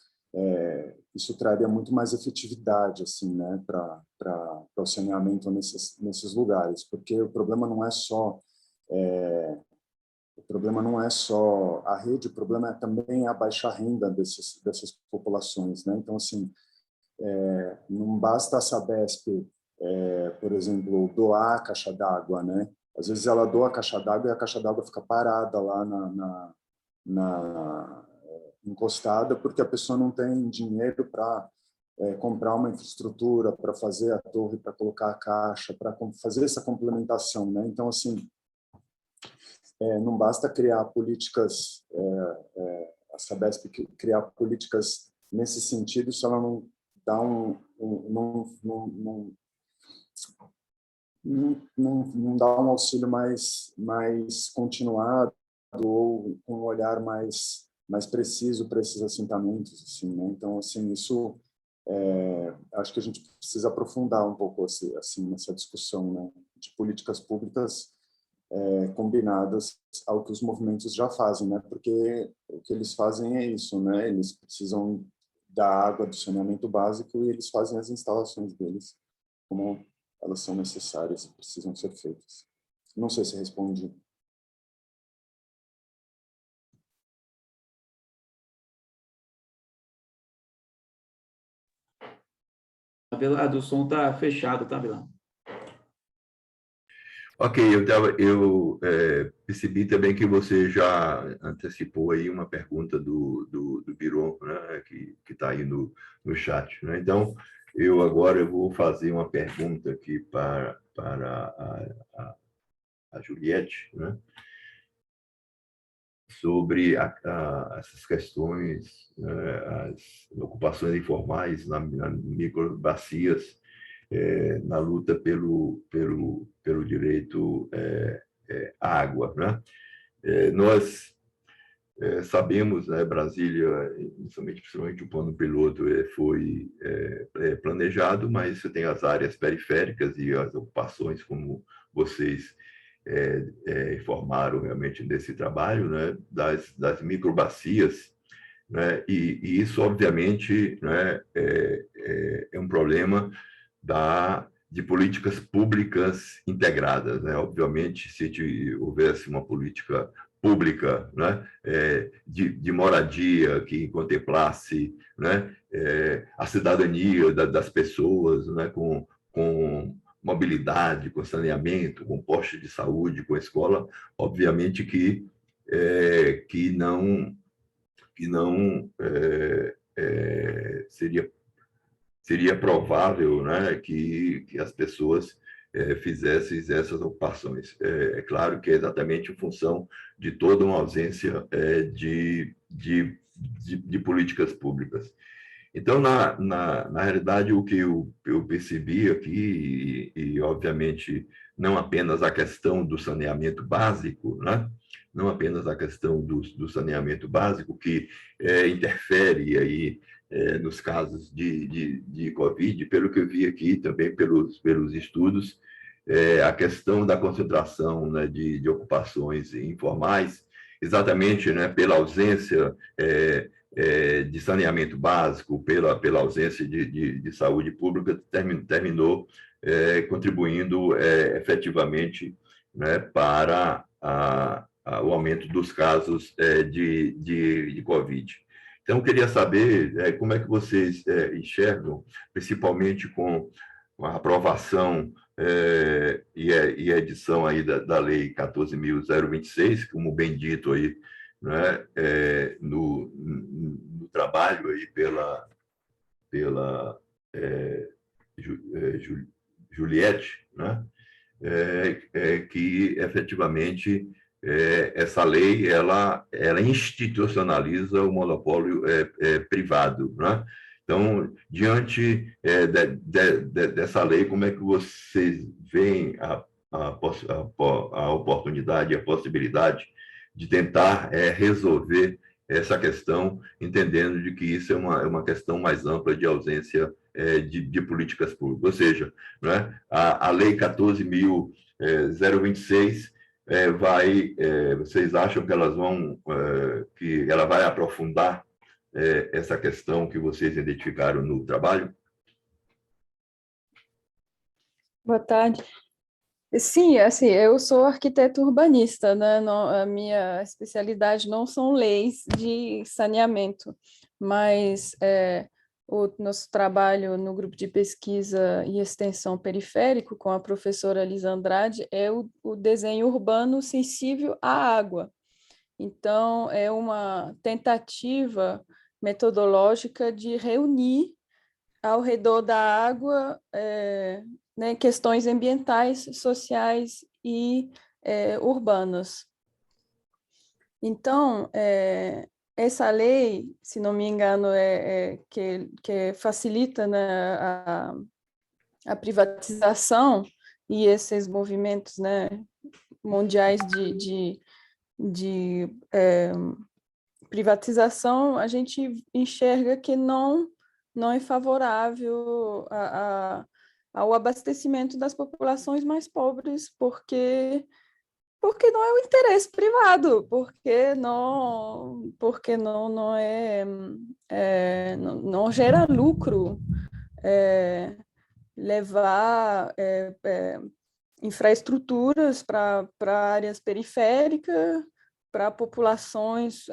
isso traria muito mais efetividade, assim, né, para o saneamento nesses lugares, porque o problema não é só a rede, o problema também a baixa renda dessas populações, né? Então, assim, não basta a Sabesp, por exemplo, doar a caixa d'água, né? Às vezes ela doa a caixa d'água e a caixa d'água fica parada lá encostada, porque a pessoa não tem dinheiro para comprar uma infraestrutura, para fazer a torre, para colocar a caixa, para fazer essa complementação, né? Então, assim, não basta criar políticas, a Sabesp criar políticas nesse sentido, se ela não dá não dá um auxílio mais continuado ou com um olhar mais preciso para esses assentamentos, assim, né? Então, assim, isso acho que a gente precisa aprofundar um pouco assim nessa discussão, né, de políticas públicas combinadas ao que os movimentos já fazem, né? Porque o que eles fazem é isso, né? Eles precisam da água, do saneamento básico, e eles fazem as instalações deles como elas são necessárias e precisam ser feitas. Não sei se respondi. Abelardo, o som está fechado, tá, Abelardo? Ok, eu percebi também que você já antecipou aí uma pergunta do Biron, né, que está aí no chat, né? Então, eu vou fazer uma pergunta aqui para a Juliette, né, sobre essas questões, as ocupações informais na microbacias, na luta pelo direito à água, né? Nós sabemos, né, Brasília, principalmente o plano piloto, foi planejado, mas você tem as áreas periféricas e as ocupações, como vocês informaram realmente desse trabalho, né, das microbacias, né, e isso, obviamente, né, é um problema de políticas públicas integradas, né? Obviamente, se houvesse uma política pública, né, de moradia que contemplasse, né, a cidadania das pessoas, né, com mobilidade, com saneamento, com poste de saúde, com escola, obviamente que não seria provável, né, que as pessoas fizessem essas ocupações. É claro que é exatamente em função de toda uma ausência de políticas públicas. Então, na realidade, o que eu percebi aqui, e obviamente não apenas a questão do saneamento básico, né? Não apenas a questão do saneamento básico, que interfere aí nos casos de Covid, pelo que eu vi aqui também pelos estudos, a questão da concentração, né, de ocupações informais, exatamente, né, pela ausência de saneamento básico, pela ausência de saúde pública, terminou contribuindo efetivamente, né, para o aumento dos casos de Covid. Então, eu queria saber como é que vocês enxergam, principalmente com a aprovação e a edição aí da Lei 14.026, como bem dito aí, né, no trabalho aí pela Juliette, né, que efetivamente essa lei ela institucionaliza o monopólio privado, né? Então, diante dessa lei, como é que vocês veem a oportunidade, a possibilidade de tentar resolver essa questão, entendendo de que isso é uma questão mais ampla de ausência de políticas públicas? Ou seja, né, a Lei 14.026 vocês acham que que ela vai aprofundar essa questão que vocês identificaram no trabalho? Boa tarde. Sim, assim, eu sou arquiteto urbanista, né? A minha especialidade não são leis de saneamento, mas o nosso trabalho no grupo de pesquisa e extensão periférico com a professora Lisa Andrade é o desenho urbano sensível à água. Então, é uma tentativa metodológica de reunir ao redor da água né, questões ambientais, sociais e urbanas. Então, essa lei, se não me engano, que facilita, né, a privatização e esses movimentos, né, mundiais de privatização, a gente enxerga que não é favorável ao abastecimento das populações mais pobres, porque não é o interesse privado, porque não não gera lucro levar infraestruturas para áreas periféricas, para populações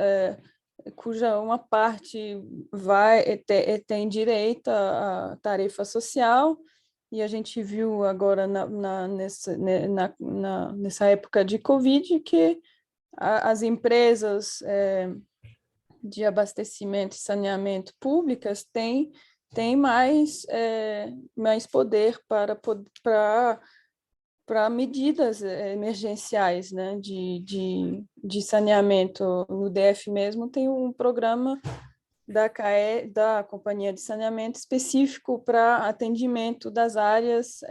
cuja uma parte tem direito à tarefa social, e a gente viu agora nessa época de Covid que as empresas de abastecimento e saneamento públicas têm mais poder para medidas emergenciais, né, de saneamento. No DF mesmo tem um programa da Companhia de Saneamento específico para atendimento das áreas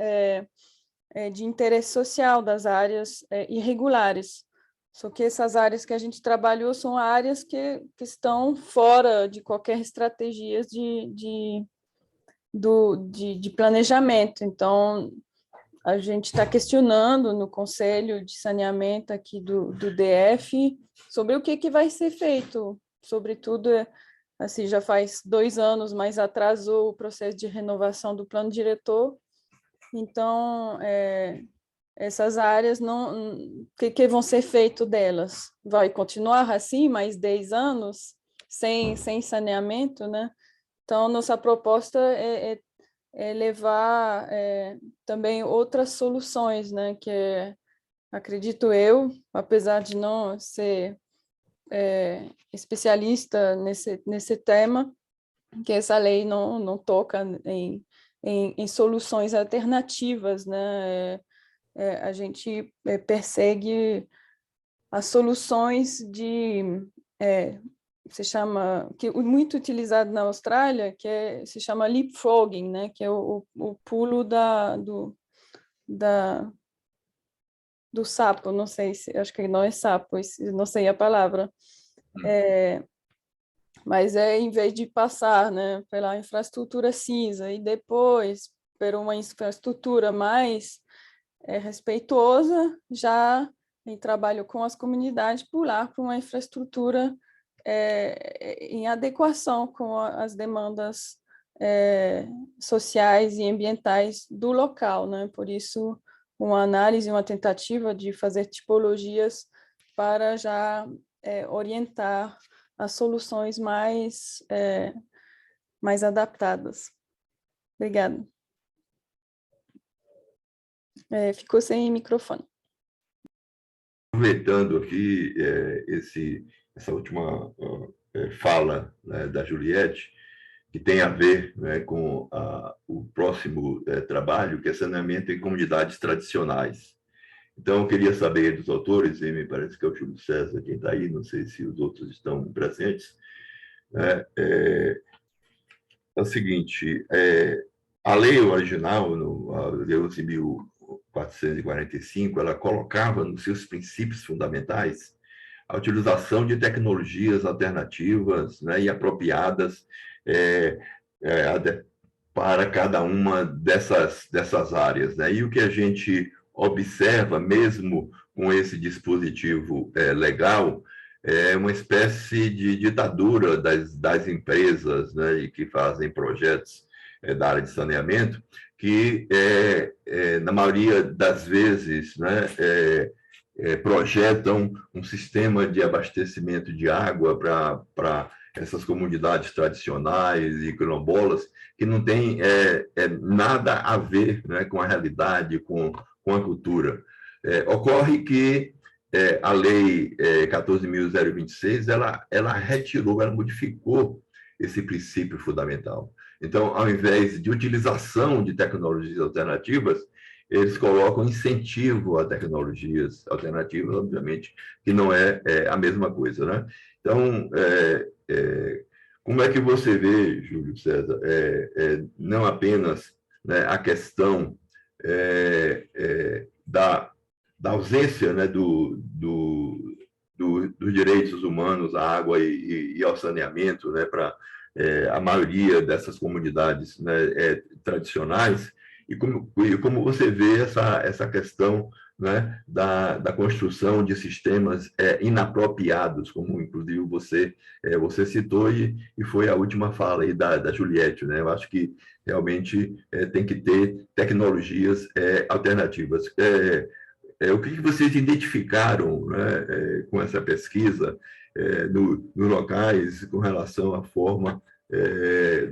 de interesse social, das áreas irregulares. Só que essas áreas que a gente trabalhou são áreas que estão fora de qualquer estratégia de planejamento. Então, a gente está questionando no Conselho de Saneamento aqui do DF sobre o que vai ser feito, sobretudo, assim, já faz 2 anos, mas atrasou o processo de renovação do plano diretor. Então, essas áreas, o que vão ser feito delas? Vai continuar assim, mais 10 anos, sem saneamento, né? Então, nossa proposta é levar também outras soluções, né? Que acredito eu, apesar de não ser especialista nesse tema, que essa lei não toca em soluções alternativas, né? A gente persegue as soluções se chama, que muito utilizado na Austrália, se chama leapfrogging, né? Que é o pulo do sapo, não sei acho que não é sapo, não sei a palavra. Mas em vez de passar, né, pela infraestrutura cinza e depois por uma infraestrutura mais respeitosa, já em trabalho com as comunidades, pular para uma infraestrutura em adequação com as demandas sociais e ambientais do local, né? Por isso, uma análise, uma tentativa de fazer tipologias para já orientar as soluções mais adaptadas. Obrigada. Ficou sem microfone. Aproveitando aqui essa última fala, né, da Juliette, que tem a ver, né, com o próximo trabalho, que é saneamento em comunidades tradicionais. Então, eu queria saber dos autores, e me parece que é o Júlio César quem está aí, não sei se os outros estão presentes, é o seguinte, a lei original, a Lei 11.445, ela colocava nos seus princípios fundamentais a utilização de tecnologias alternativas, né, e apropriadas para cada uma dessas áreas, né? E o que a gente observa, mesmo com esse dispositivo legal, é uma espécie de ditadura das empresas, né, e que fazem projetos da área de saneamento, que, na maioria das vezes, né, projetam um sistema de abastecimento de água para essas comunidades tradicionais e quilombolas, que não tem nada a ver, né, com a realidade, com a cultura. Ocorre que a Lei 14.026, ela retirou, ela modificou esse princípio fundamental. Então, ao invés de utilização de tecnologias alternativas, eles colocam incentivo a tecnologias alternativas, obviamente, que não é a mesma coisa, né? Então, como é que você vê, Júlio César, não apenas, né, a questão da ausência, né, dos direitos humanos à água e ao saneamento, né, para a maioria dessas comunidades, né, tradicionais, e como você vê essa questão, né, da construção de sistemas inapropriados, como inclusive você citou, e foi a última fala aí da Juliette, né? Eu acho que realmente tem que ter tecnologias alternativas. O que vocês identificaram, né, com essa pesquisa nos locais com relação à forma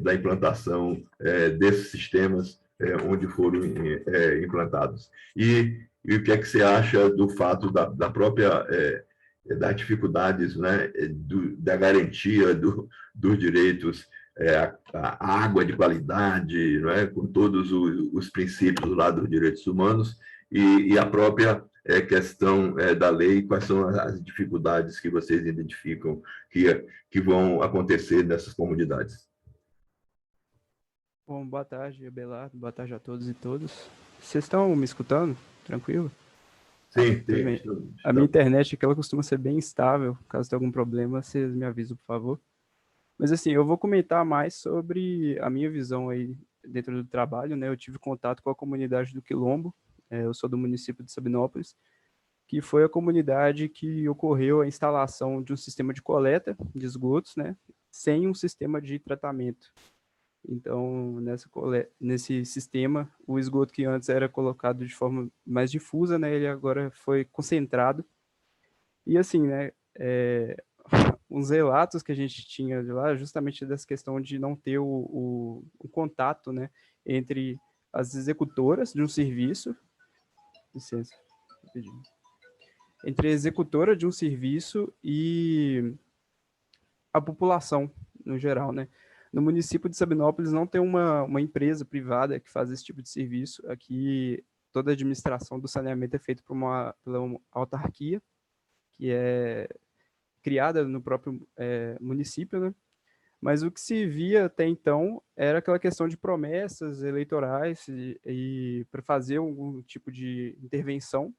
da implantação desses sistemas onde foram implantados? E o que é que você acha do fato da própria das dificuldades, né, da garantia dos direitos à água de qualidade, não é, com todos os princípios lá dos direitos humanos, e a própria questão da lei, quais são as dificuldades que vocês identificam que vão acontecer nessas comunidades? Bom, boa tarde, Abelardo. Boa tarde a todos e todas. Vocês estão me escutando? Tranquilo? Sim, Tudo bem. A minha internet aqui, ela costuma ser bem instável. Caso tenha algum problema, vocês me avisam, por favor. Mas assim, eu vou comentar mais sobre a minha visão aí dentro do trabalho, né? Eu tive contato com a comunidade do Quilombo, eu sou do município de Sabinópolis, que foi a comunidade que ocorreu a instalação de um sistema de coleta de esgotos, né? Sem um sistema de tratamento. Então, nesse sistema, o esgoto que antes era colocado de forma mais difusa, né? Ele agora foi concentrado. E assim, né? Uns relatos que a gente tinha de lá, justamente dessa questão de não ter o contato, né, entre as executoras de um serviço, licença, entre a executora de um serviço e a população no geral, né? No município de Sabinópolis não tem uma empresa privada que faz esse tipo de serviço. Aqui toda a administração do saneamento é feita pela uma autarquia, que é criada no próprio município, né? Mas o que se via até então era aquela questão de promessas eleitorais e para fazer algum tipo de intervenção,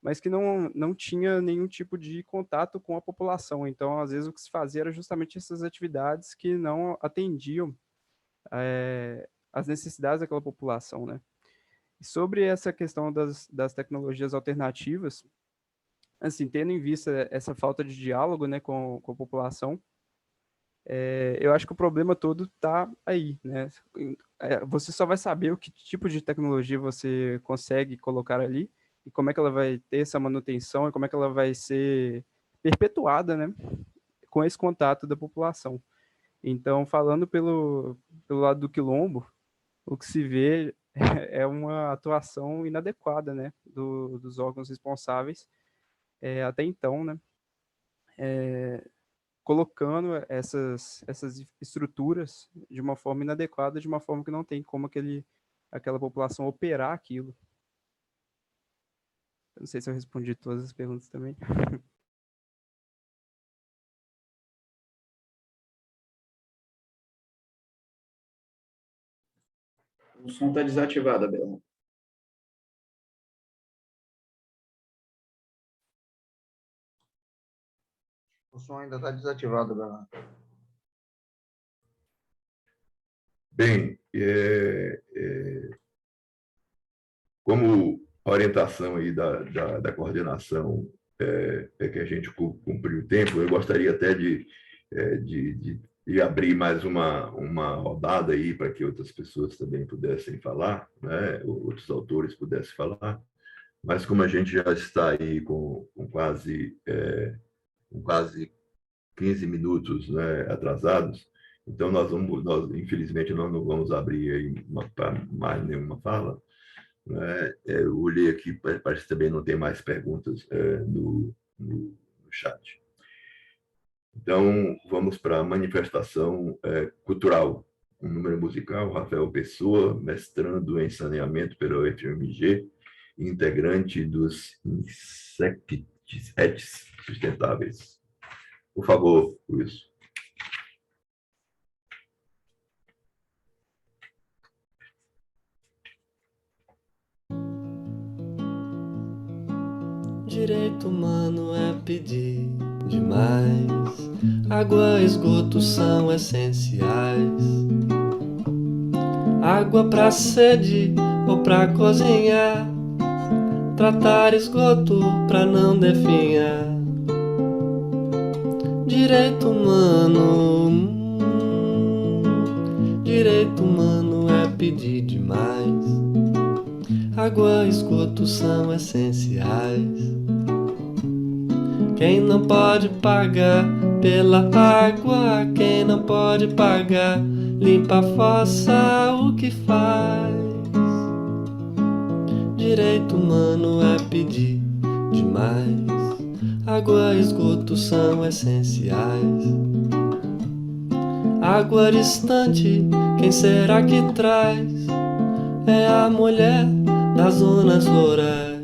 mas que não tinha nenhum tipo de contato com a população. Então, às vezes, o que se fazia era justamente essas atividades que não atendiam as necessidades daquela população, né? E sobre essa questão das tecnologias alternativas, assim, tendo em vista essa falta de diálogo, né, com a população, eu acho que o problema todo está aí, né? Você só vai saber o que tipo de tecnologia você consegue colocar ali e como é que ela vai ter essa manutenção e como é que ela vai ser perpetuada, né, com esse contato da população. Então, falando pelo lado do Quilombo, o que se vê é uma atuação inadequada, né, dos órgãos responsáveis até então, né, colocando essas estruturas de uma forma inadequada, de uma forma que não tem como aquela população operar aquilo. Eu não sei se eu respondi todas as perguntas também. O som está desativado, Abel. O som ainda está desativado, Bernardo. Bem, como orientação aí da coordenação que a gente cumpriu o tempo, eu gostaria até de abrir mais uma rodada aí para que outras pessoas também pudessem falar, né? Outros autores pudessem falar, mas como a gente já está aí com quase 15 minutos, né, atrasados, então nós infelizmente nós não vamos abrir aí mais nenhuma fala, né? Eu olhei aqui, parece que também não tem mais perguntas no chat. Então, vamos para a manifestação cultural. um número musical, Rafael Pessoa, mestrando em saneamento pela UFMG, integrante dos Insects Sustentáveis. Por favor, Wilson. Direito humano é pedir demais. Água e esgoto são essenciais. Água pra sede ou pra cozinhar. Tratar esgoto pra não definhar. Direito humano. Direito humano é pedir demais. Água e esgoto são essenciais. Quem não pode pagar pela água, quem não pode pagar, limpa a fossa, o que faz? Direito humano é pedir demais. Água e esgoto são essenciais. Água distante, quem será que traz? É a mulher das zonas rurais.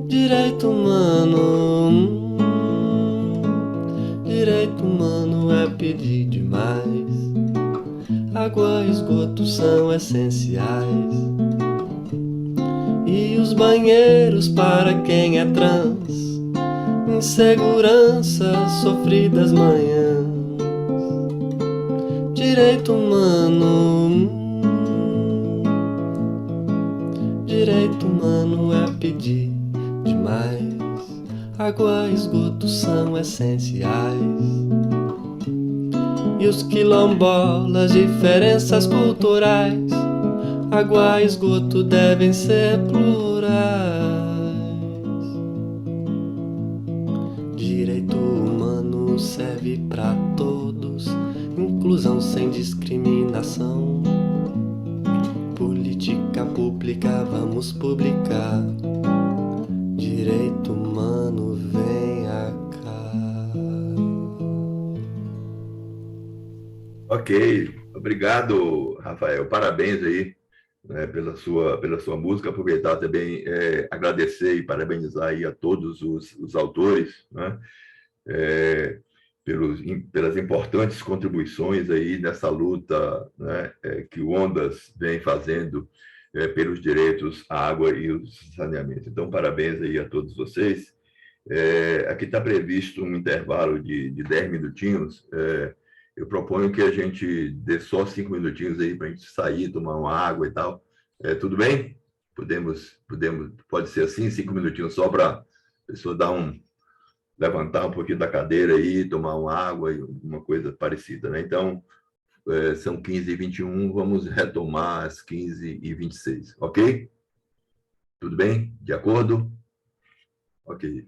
Direito humano, direito humano é pedir demais. Água e esgoto são essenciais. E os banheiros para quem é trans, insegurança, sofridas manhãs. Direito humano, direito humano é pedir demais. Água e esgoto são essenciais. E os quilombolas, diferenças culturais. Água e esgoto devem ser plurais. Direito humano serve pra todos. Inclusão sem discriminação. Política pública, vamos publicar. Direito humano, venha cá. Ok, obrigado, Rafael. Parabéns aí, né, pela sua música. Aproveitar também, agradecer e parabenizar aí a todos os autores, né, pelas importantes contribuições aí nessa luta, né, que o Ondas vem fazendo pelos direitos à água e o saneamento. Então, parabéns aí a todos vocês. Aqui está previsto um intervalo de 10 minutinhos. Eu proponho que a gente dê só 5 minutinhos aí para a gente sair, tomar uma água e tal. Tudo bem? Pode ser assim, 5 minutinhos só para a pessoa levantar um pouquinho da cadeira aí, tomar uma água e uma coisa parecida, né? Então, são 15h21, vamos retomar às 15h26, ok? Tudo bem? De acordo? Ok.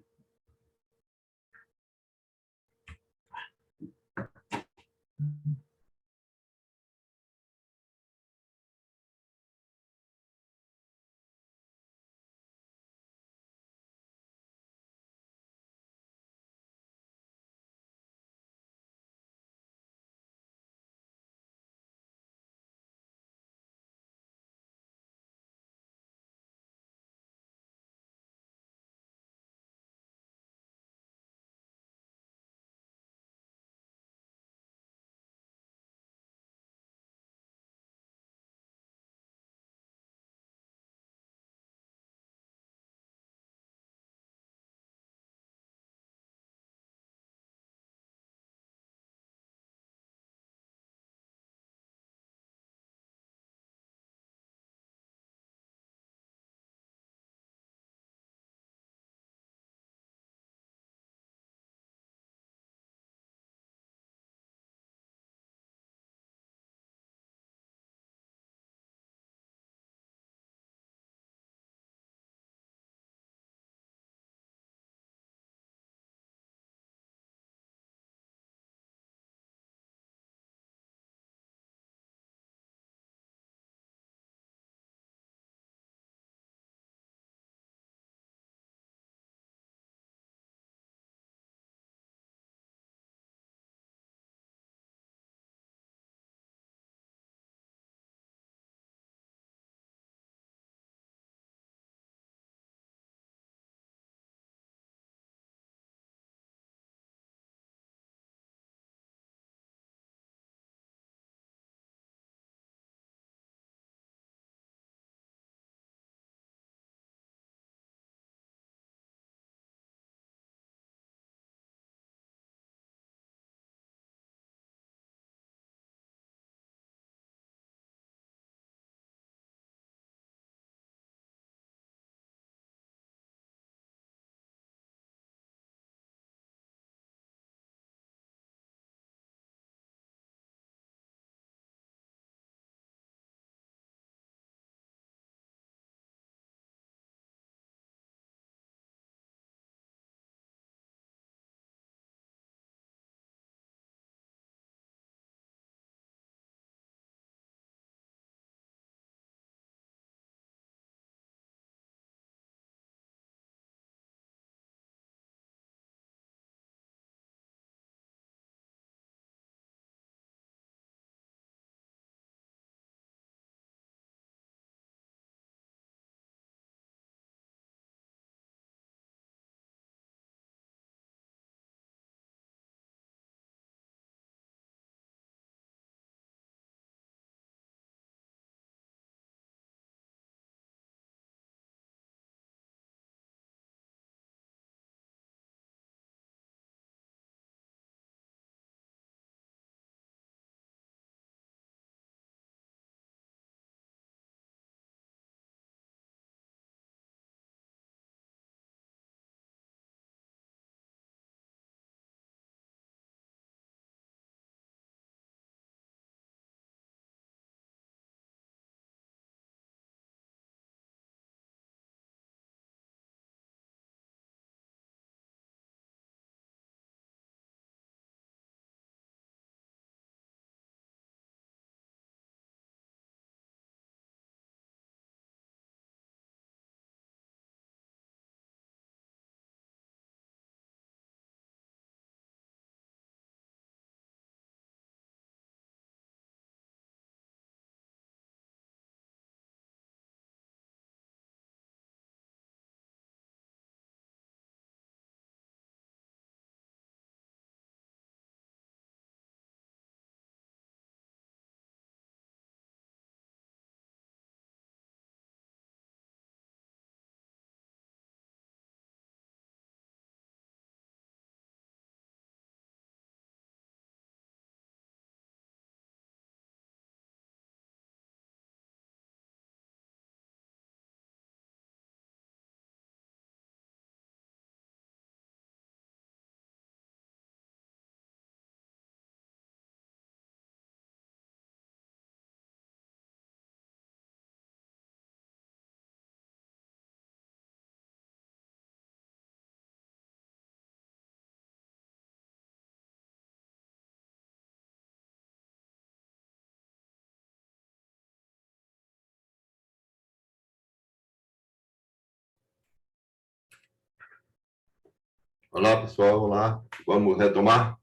Olá, pessoal, olá. Vamos retomar?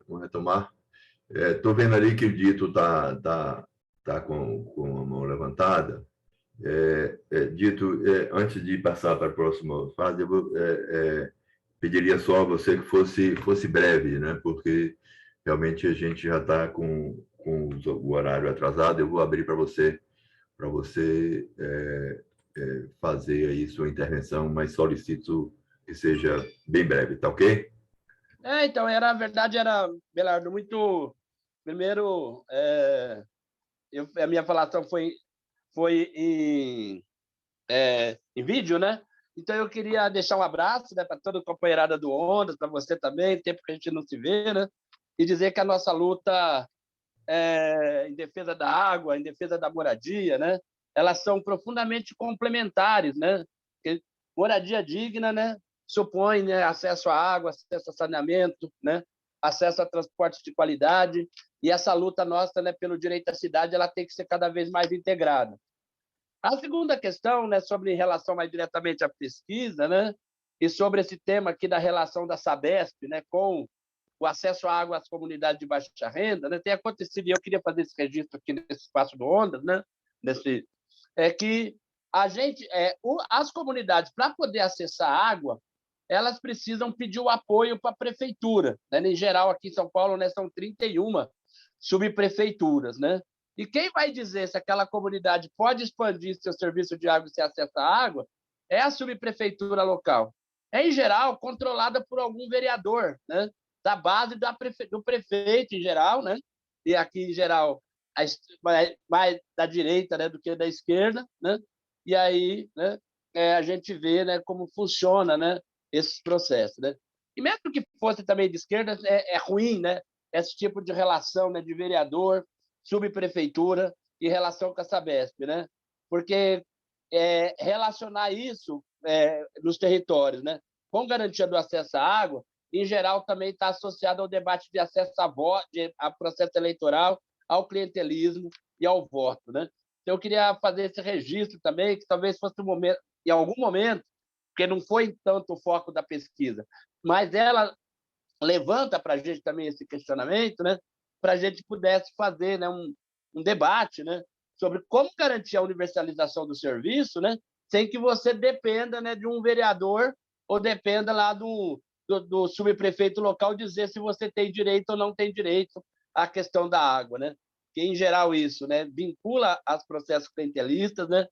Vamos retomar. Estou vendo ali que o Dito tá com a mão levantada. Dito, antes de passar para a próxima fase, eu pediria só a você que fosse breve, né? Porque realmente a gente já está com o horário atrasado. Eu vou abrir para você fazer aí sua intervenção, mas solicito que seja bem breve, tá ok? Então, a verdade era, Belardo, muito... Primeiro, a minha falação foi em vídeo, né? Então, eu queria deixar um abraço, né, para toda a companheirada do Ondas, para você também, tempo que a gente não se vê, né? E dizer que a nossa luta em defesa da água, em defesa da moradia, né? Elas são profundamente complementares, né? Porque moradia digna, né? Supõe, né, acesso à água, acesso a saneamento, né? Acesso a transporte de qualidade, e essa luta nossa, né, pelo direito à cidade, ela tem que ser cada vez mais integrada. A segunda questão, né, sobre em relação mais diretamente à pesquisa, né, e sobre esse tema aqui da relação da Sabesp, né, com o acesso à água às comunidades de baixa renda, né, tem acontecido, e eu queria fazer esse registro aqui nesse espaço do Ondas, né, que a gente, as comunidades, para poder acessar água, elas precisam pedir o apoio para a prefeitura, né? Em geral, aqui em São Paulo, né, são 31 subprefeituras, né? E quem vai dizer se aquela comunidade pode expandir seu serviço de água e se acessa à água é a subprefeitura local. Em geral, controlada por algum vereador, né? Da base do prefeito, em geral, né? E aqui, em geral, mais da direita, né, do que da esquerda, né? E aí, né, a gente vê, né, como funciona, né, esses processos, né? E mesmo que fosse também de esquerda, é ruim, né? Esse tipo de relação, né, de vereador, subprefeitura e relação com a Sabesp, né? Porque relacionar isso nos territórios, né, com garantia do acesso à água, em geral, também está associado ao debate de acesso a processo eleitoral, ao clientelismo e ao voto, né? Então, eu queria fazer esse registro também, que talvez fosse um momento, em algum momento, porque não foi tanto o foco da pesquisa, mas ela levanta para a gente também esse questionamento, né? Para a gente pudesse fazer, né, um debate, né, sobre como garantir a universalização do serviço, né, sem que você dependa, né, de um vereador ou dependa lá do subprefeito local dizer se você tem direito ou não tem direito à questão da água, né? Que, em geral, isso, né, vincula aos processos clientelistas, né?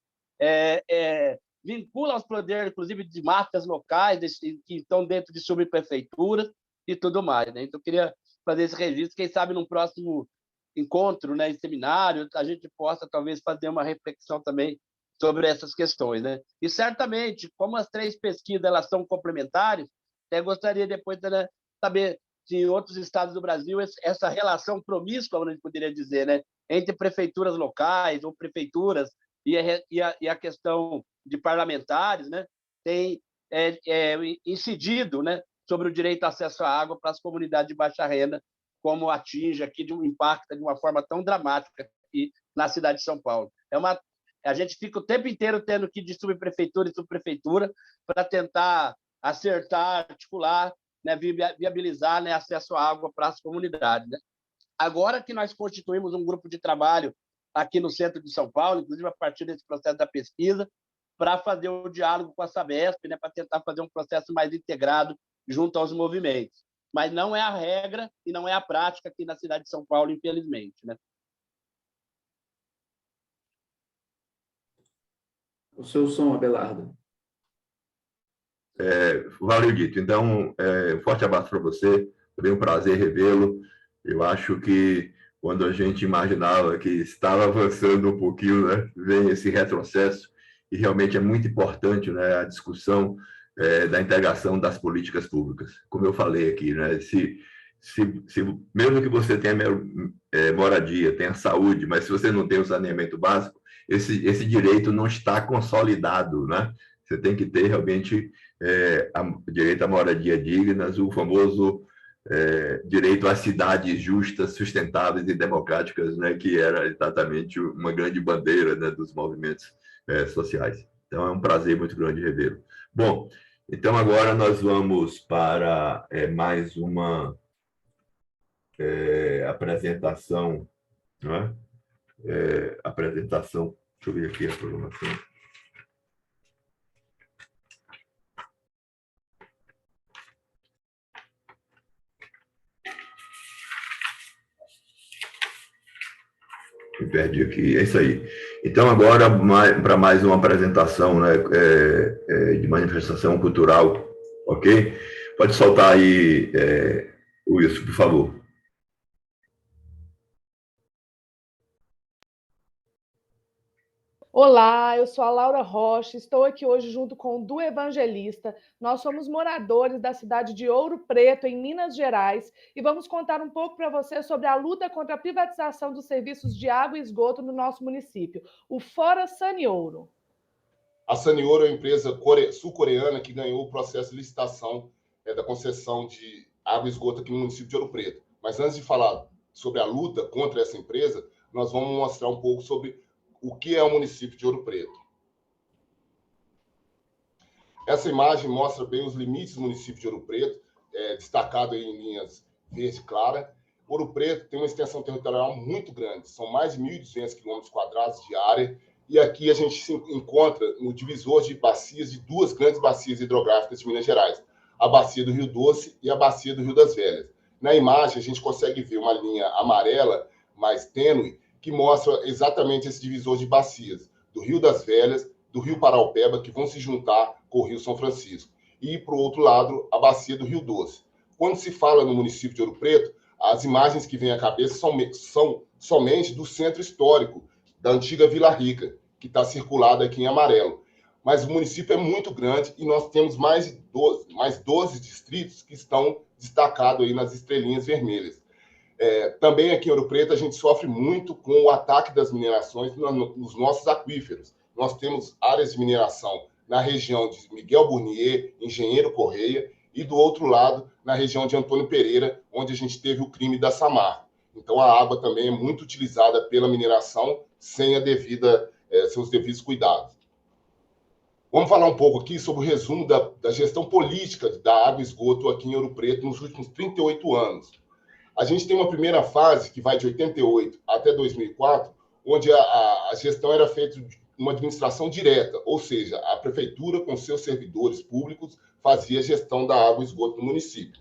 Vincula aos poderes, inclusive, de máfias locais que estão dentro de subprefeituras e tudo mais, né? Então, eu queria fazer esse registro. Quem sabe, num próximo encontro, né, em seminário, a gente possa, talvez, fazer uma reflexão também sobre essas questões, né? E, certamente, como as três pesquisas elas são complementares, até gostaria depois de, né, saber se em outros estados do Brasil essa relação promíscua, a gente poderia dizer, né, entre prefeituras locais ou prefeituras e a questão de parlamentares, né, tem incidido, né, sobre o direito ao acesso à água para as comunidades de baixa renda, como atinge aqui, impacta de uma forma tão dramática aqui na cidade de São Paulo. A gente fica o tempo inteiro tendo que ir de subprefeitura em subprefeitura para tentar acertar, articular, né, viabilizar, né, acesso à água para as comunidades, né? Agora que nós constituímos um grupo de trabalho aqui no centro de São Paulo, inclusive a partir desse processo da pesquisa, para fazer o diálogo com a Sabesp, né, para tentar fazer um processo mais integrado junto aos movimentos. Mas não é a regra e não é a prática aqui na cidade de São Paulo, infelizmente, né? O seu som, Abelardo. Valeu, Dito. Então, um forte abraço para você. Foi um prazer revê-lo. Eu acho que quando a gente imaginava que estava avançando um pouquinho, né, vem esse retrocesso, e realmente é muito importante, né, a discussão da integração das políticas públicas. Como eu falei aqui, né, mesmo que você tenha moradia, tenha saúde, mas se você não tem o saneamento básico, esse direito não está consolidado, né? Você tem que ter realmente direito à moradia digna, o famoso direito às cidades justas, sustentáveis e democráticas, né, que era exatamente uma grande bandeira, né, dos movimentos sociais. Então, é um prazer muito grande revê-lo. Bom, Então, agora nós vamos para mais uma apresentação, não é? Apresentação, deixa eu ver aqui a programação. Me perdi aqui, é isso aí. Então, agora, para mais uma apresentação, né, de manifestação cultural, ok? Pode soltar aí, Wilson, por favor. Olá, eu sou a Laura Rocha, estou aqui hoje junto com o Du Evangelista. Nós somos moradores da cidade de Ouro Preto, em Minas Gerais, e vamos contar um pouco para você sobre a luta contra a privatização dos serviços de água e esgoto no nosso município, o Fora Saniouro. A Saniouro é uma empresa sul-coreana que ganhou o processo de licitação da concessão de água e esgoto aqui no município de Ouro Preto. Mas antes de falar sobre a luta contra essa empresa, nós vamos mostrar um pouco sobre o que é o município de Ouro Preto. Essa imagem mostra bem os limites do município de Ouro Preto, destacado em linhas verde clara. Ouro Preto tem uma extensão territorial muito grande, são mais de 1.200 km² de área, e aqui a gente se encontra no divisor de bacias de duas grandes bacias hidrográficas de Minas Gerais, a bacia do Rio Doce e a bacia do Rio das Velhas. Na imagem, a gente consegue ver uma linha amarela, mais tênue, que mostra exatamente esse divisor de bacias, do Rio das Velhas, do Rio Paraupeba, que vão se juntar com o Rio São Francisco. E, para o outro lado, a bacia do Rio Doce. Quando se fala no município de Ouro Preto, as imagens que vêm à cabeça são somente do centro histórico, da antiga Vila Rica, que está circulada aqui em amarelo. Mas o município é muito grande e nós temos mais 12 distritos que estão destacados aí nas estrelinhas vermelhas. Também aqui em Ouro Preto a gente sofre muito com o ataque das minerações nos nossos aquíferos. Nós temos áreas de mineração na região de Miguel Burnier, Engenheiro Correia, e do outro lado, na região de Antônio Pereira, onde a gente teve o crime da Samarco. Então a água também é muito utilizada pela mineração sem seus devidos cuidados. Vamos falar um pouco aqui sobre o resumo da gestão política da água e esgoto aqui em Ouro Preto nos últimos 38 anos. A gente tem uma primeira fase, que vai de 88 até 2004, onde a gestão era feita de uma administração direta, ou seja, a prefeitura, com seus servidores públicos, fazia a gestão da água e esgoto no município.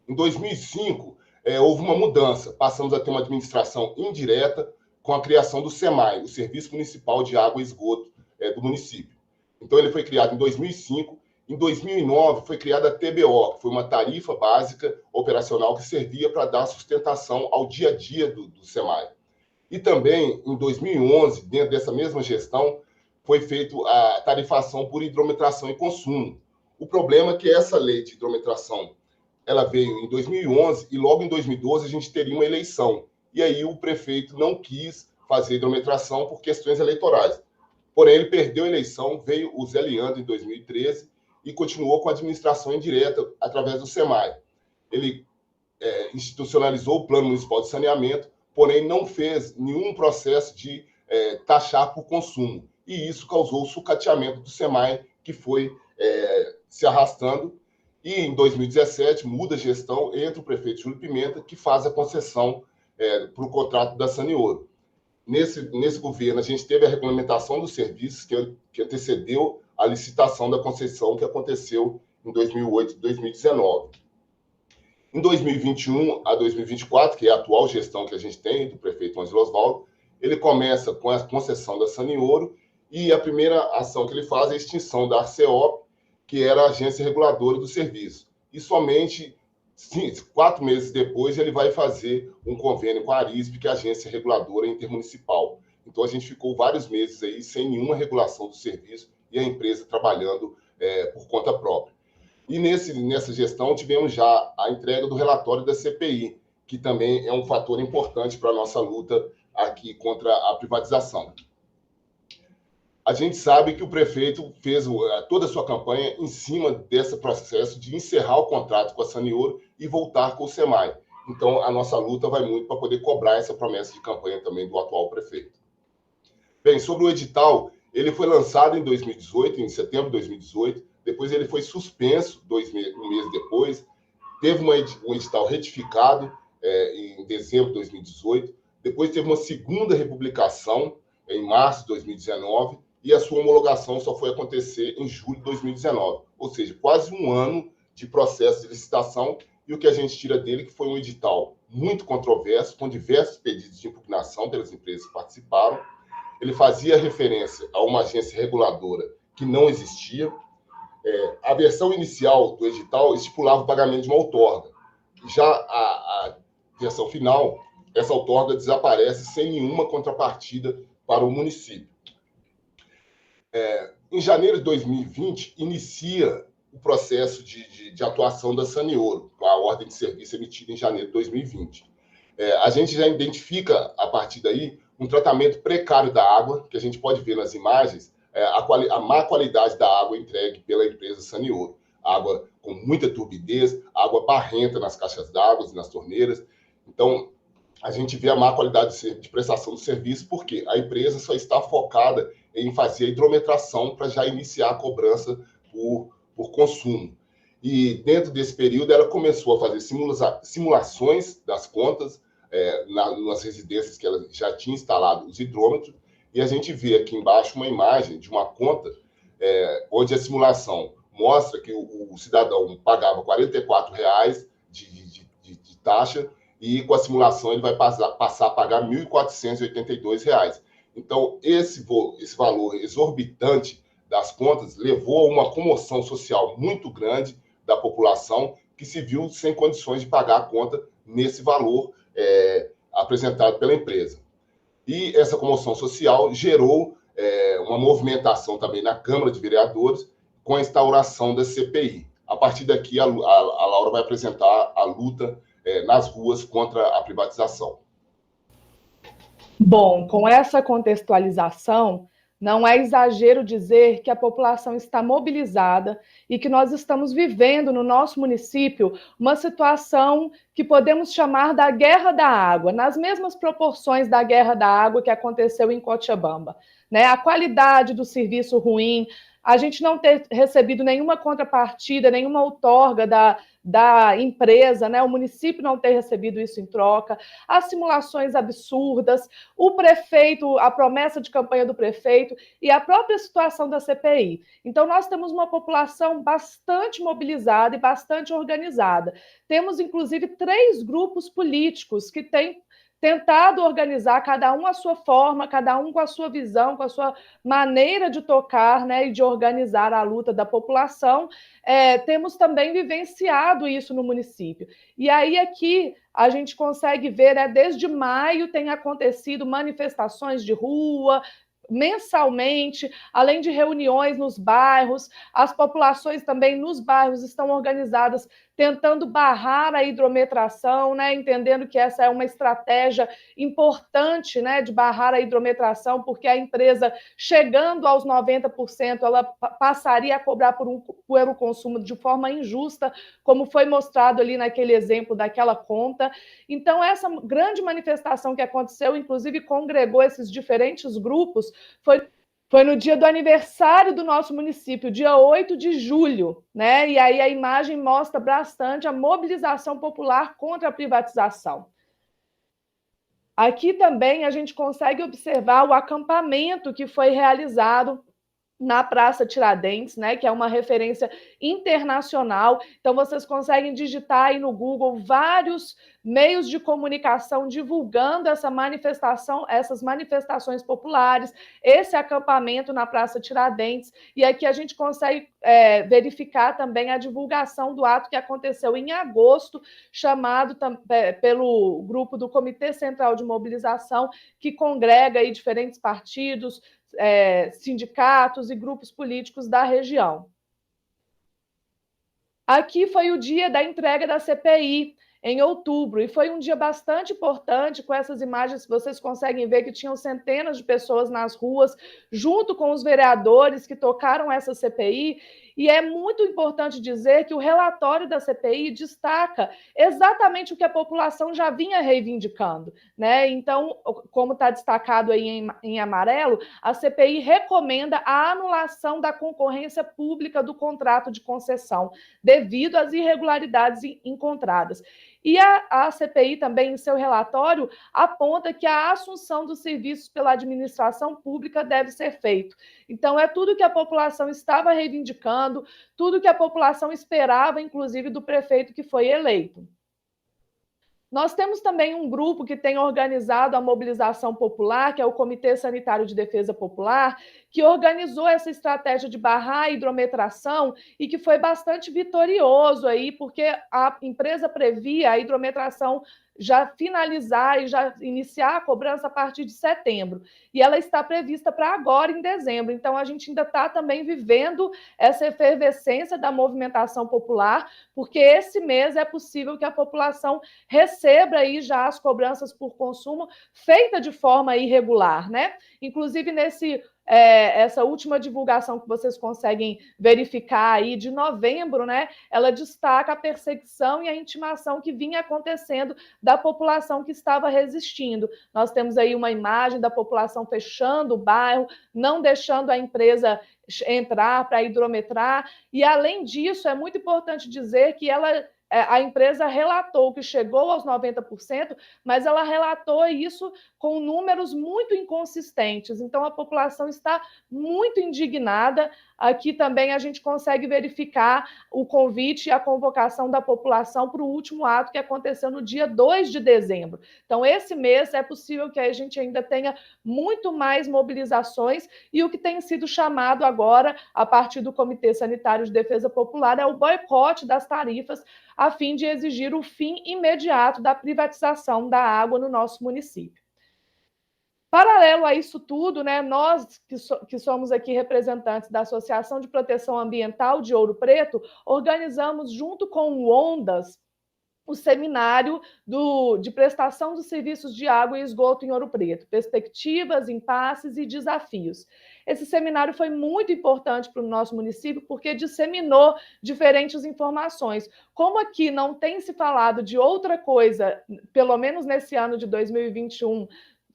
Em 2005, houve uma mudança, passamos a ter uma administração indireta com a criação do SEMAI, o Serviço Municipal de Água e Esgoto do município. Então, ele foi criado em 2005. Em 2009, foi criada a TBO, que foi uma tarifa básica operacional que servia para dar sustentação ao dia a dia do SEMAI. E também, em 2011, dentro dessa mesma gestão, foi feita a tarifação por hidrometração e consumo. O problema é que essa lei de hidrometração ela veio em 2011 e logo em 2012 a gente teria uma eleição. E aí o prefeito não quis fazer hidrometração por questões eleitorais. Porém, ele perdeu a eleição, veio o Zé Leandro em 2013, e continuou com a administração indireta através do SEMAI. Ele institucionalizou o Plano Municipal de Saneamento, porém não fez nenhum processo de taxar por consumo. E isso causou o sucateamento do SEMAI, que foi se arrastando. E em 2017 muda a gestão, entra o prefeito Júlio Pimenta, que faz a concessão para o contrato da Saniouro. Nesse governo, a gente teve a regulamentação dos serviços, que antecedeu a licitação da concessão que aconteceu em 2008 e 2019. Em 2021 a 2024, que é a atual gestão que a gente tem do prefeito Ângelo Osvaldo, ele começa com a concessão da Saniouro e a primeira ação que ele faz é a extinção da ARCEOP, que era a agência reguladora do serviço. E somente 4 meses depois ele vai fazer um convênio com a ARISP, que é a agência reguladora intermunicipal. Então a gente ficou vários meses aí sem nenhuma regulação do serviço e a empresa trabalhando por conta própria. E nessa gestão tivemos já a entrega do relatório da CPI, que também é um fator importante para a nossa luta aqui contra a privatização. A gente sabe que o prefeito fez toda a sua campanha em cima desse processo de encerrar o contrato com a Saniouro e voltar com o SEMAI. Então, a nossa luta vai muito para poder cobrar essa promessa de campanha também do atual prefeito. Bem, sobre o edital, ele foi lançado em 2018, em setembro de 2018, depois ele foi suspenso um mês depois, teve um edital retificado em dezembro de 2018, depois teve uma segunda republicação em março de 2019, e a sua homologação só foi acontecer em julho de 2019, ou seja, quase um ano de processo de licitação, e o que a gente tira dele que foi um edital muito controverso, com diversos pedidos de impugnação pelas empresas que participaram. Ele fazia referência a uma agência reguladora que não existia. A versão inicial do edital estipulava o pagamento de uma outorga. Já a versão final, essa outorga desaparece sem nenhuma contrapartida para o município. Em janeiro de 2020, inicia o processo de atuação da Saneouro, com a ordem de serviço emitida em janeiro de 2020. A gente já identifica, a partir daí, um tratamento precário da água, que a gente pode ver nas imagens, a má qualidade da água entregue pela empresa Saneouro. Água com muita turbidez, água barrenta nas caixas d'água e nas torneiras. Então, a gente vê a má qualidade de prestação do serviço, porque a empresa só está focada em fazer a hidrometração para já iniciar a cobrança por consumo. E dentro desse período ela começou a fazer simulações das contas nas residências que ela já tinha instalado os hidrômetros, e a gente vê aqui embaixo uma imagem de uma conta onde a simulação mostra que o cidadão pagava R$ 44,00 de taxa, e com a simulação ele vai passar a pagar R$ 1.482. Então, esse valor exorbitante das contas levou a uma comoção social muito grande da população, que se viu sem condições de pagar a conta nesse valor apresentado pela empresa. E essa comoção social gerou uma movimentação também na Câmara de Vereadores com a instauração da CPI. A partir daqui, a Laura vai apresentar a luta nas ruas contra a privatização. Bom, com essa contextualização, não é exagero dizer que a população está mobilizada e que nós estamos vivendo no nosso município uma situação que podemos chamar da guerra da água, nas mesmas proporções da guerra da água que aconteceu em Cochabamba, né? A qualidade do serviço ruim, a gente não ter recebido nenhuma contrapartida, nenhuma outorga da empresa, né? O município não ter recebido isso em troca, as simulações absurdas, o prefeito, a promessa de campanha do prefeito e a própria situação da CPI. Então, nós temos uma população bastante mobilizada e bastante organizada. Temos, inclusive, 3 grupos políticos que têm tentado organizar, cada um à sua forma, cada um com a sua visão, com a sua maneira de tocar, né, e de organizar a luta da população. Temos também vivenciado isso no município. E aí aqui a gente consegue ver, desde maio tem acontecido manifestações de rua, mensalmente, além de reuniões nos bairros, as populações também nos bairros estão organizadas tentando barrar a hidrometração, né, entendendo que essa é uma estratégia importante, né, de barrar a hidrometração, porque a empresa, chegando aos 90%, ela passaria a cobrar por um consumo de forma injusta, como foi mostrado ali naquele exemplo daquela conta. Então, essa grande manifestação que aconteceu, inclusive congregou esses diferentes grupos, foi no dia do aniversário do nosso município, dia 8 de julho, né? E aí a imagem mostra bastante a mobilização popular contra a privatização. Aqui também a gente consegue observar o acampamento que foi realizado na Praça Tiradentes, né, que é uma referência internacional. Então, vocês conseguem digitar aí no Google vários meios de comunicação divulgando essa manifestação, essas manifestações populares, esse acampamento na Praça Tiradentes. E aqui a gente consegue verificar também a divulgação do ato que aconteceu em agosto, chamado pelo grupo do Comitê Central de Mobilização, que congrega aí diferentes partidos, sindicatos e grupos políticos da região. Aqui foi o dia da entrega da CPI, em outubro, e foi um dia bastante importante. Com essas imagens vocês conseguem ver que tinham centenas de pessoas nas ruas, junto com os vereadores que tocaram essa CPI, E é muito importante dizer que o relatório da CPI destaca exatamente o que a população já vinha reivindicando, né? Então, como está destacado aí em amarelo, a CPI recomenda a anulação da concorrência pública do contrato de concessão, devido às irregularidades encontradas. E a CPI também, em seu relatório, aponta que a assunção dos serviços pela administração pública deve ser feita. Então, é tudo que a população estava reivindicando, tudo que a população esperava, inclusive, do prefeito que foi eleito. Nós temos também um grupo que tem organizado a mobilização popular, que é o Comitê Sanitário de Defesa Popular, que organizou essa estratégia de barrar a hidrometração e que foi bastante vitorioso aí, porque a empresa previa a hidrometração já finalizar e já iniciar a cobrança a partir de setembro. E ela está prevista para agora, em dezembro. Então, a gente ainda está também vivendo essa efervescência da movimentação popular, porque esse mês é possível que a população receba aí já as cobranças por consumo feita de forma irregular, né? Inclusive, essa última divulgação que vocês conseguem verificar aí de novembro, né? Ela destaca a perseguição e a intimação que vinha acontecendo da população que estava resistindo. Nós temos aí uma imagem da população fechando o bairro, não deixando a empresa entrar para hidrometrar, e além disso, é muito importante dizer que a empresa relatou que chegou aos 90%, mas ela relatou isso com números muito inconsistentes. Então, a população está muito indignada. Aqui também a gente consegue verificar o convite e a convocação da população para o último ato que aconteceu no dia 2 de dezembro. Então, esse mês é possível que a gente ainda tenha muito mais mobilizações, e o que tem sido chamado agora, a partir do Comitê Sanitário de Defesa Popular, é o boicote das tarifas, a fim de exigir o fim imediato da privatização da água no nosso município. Paralelo a isso tudo, né, nós que somos aqui representantes da Associação de Proteção Ambiental de Ouro Preto, organizamos, junto com o ONDAS, o seminário de prestação dos serviços de água e esgoto em Ouro Preto, perspectivas, impasses e desafios. Esse seminário foi muito importante para o nosso município, porque disseminou diferentes informações. Como aqui não tem se falado de outra coisa, pelo menos nesse ano de 2021,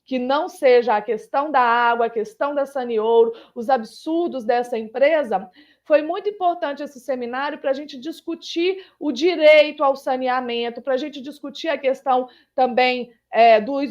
que não seja a questão da água, a questão da Saneouro, os absurdos dessa empresa, foi muito importante esse seminário para a gente discutir o direito ao saneamento, para a gente discutir a questão também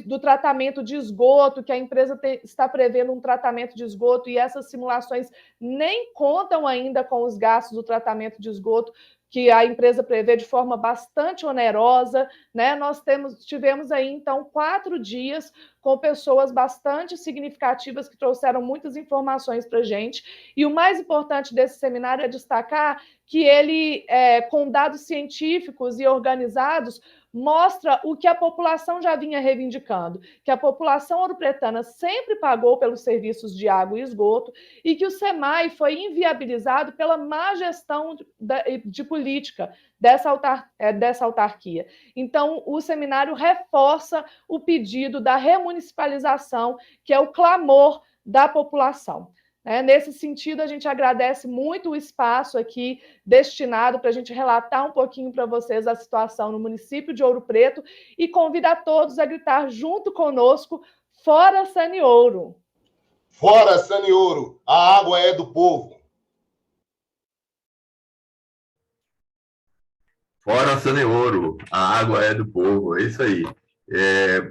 do tratamento de esgoto, que a empresa está prevendo um tratamento de esgoto, e essas simulações nem contam ainda com os gastos do tratamento de esgoto, que a empresa prevê de forma bastante onerosa, né? Nós tivemos aí, então, 4 dias com pessoas bastante significativas que trouxeram muitas informações para a gente. E o mais importante desse seminário é destacar que ele, com dados científicos e organizados, mostra o que a população já vinha reivindicando, que a população ouropretana sempre pagou pelos serviços de água e esgoto, e que o SEMAI foi inviabilizado pela má gestão de política dessa autarquia. Então, o seminário reforça o pedido da remunicipalização, que é o clamor da população. Nesse sentido, a gente agradece muito o espaço aqui destinado para a gente relatar um pouquinho para vocês a situação no município de Ouro Preto, e convida a todos a gritar junto conosco: fora Saneouro! Fora Saneouro! A água é do povo! Fora Saneouro! A água é do povo! É isso aí.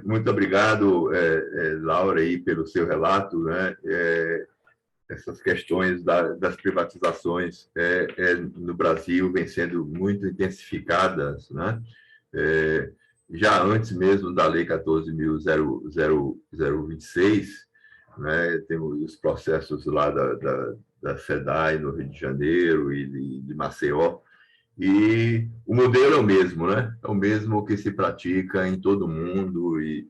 Muito obrigado, Laura, aí, pelo seu relato, né? Essas questões das privatizações no Brasil vêm sendo muito intensificadas, né? Já antes mesmo da Lei 14.026, né? Temos os processos lá da SEDAI, no Rio de Janeiro, e de Maceió, e o modelo é o mesmo, né? É o mesmo que se pratica em todo o mundo, e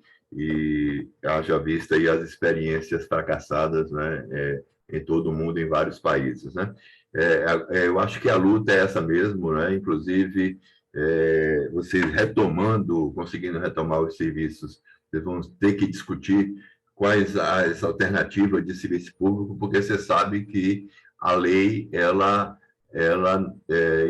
haja vista aí as experiências fracassadas, né? Em todo o mundo, em vários países, né? Eu acho que a luta é essa mesmo, né? Inclusive, vocês conseguindo retomar os serviços, vocês vão ter que discutir quais as alternativas de serviço público, porque você sabe que a lei, ela ela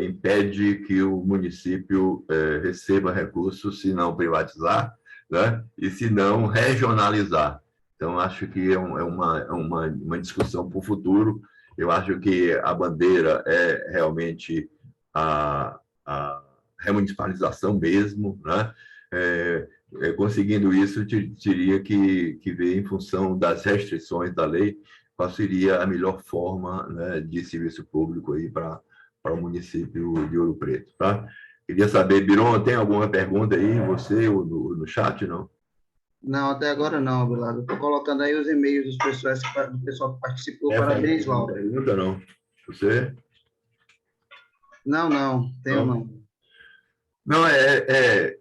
impede que o município receba recursos se não privatizar, né? E se não regionalizar. Então, acho que é uma discussão para o futuro. Eu acho que a bandeira é realmente a remunicipalização mesmo, né? Conseguindo isso, teria que ver, em função das restrições da lei, qual seria a melhor forma, né, de serviço público aí para o município de Ouro Preto, tá? Queria saber, Biron, tem alguma pergunta aí, você ou no chat, não? Não, até agora não, Abelardo. Estou colocando aí os e-mails do pessoal que participou. Parabéns, Laura. Pergunta não. Você? Não, tenho não. Não, é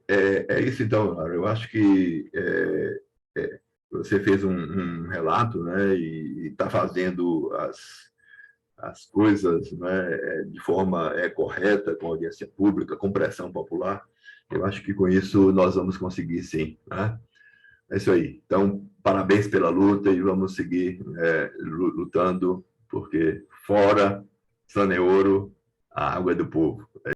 isso então, Laura. Eu acho que você fez um relato, né, e está fazendo as coisas, né, de forma correta, com audiência pública, com pressão popular. Eu acho que com isso nós vamos conseguir, sim, né? É isso aí. Então, parabéns pela luta e vamos seguir lutando, porque fora Saneouro, a água é do povo.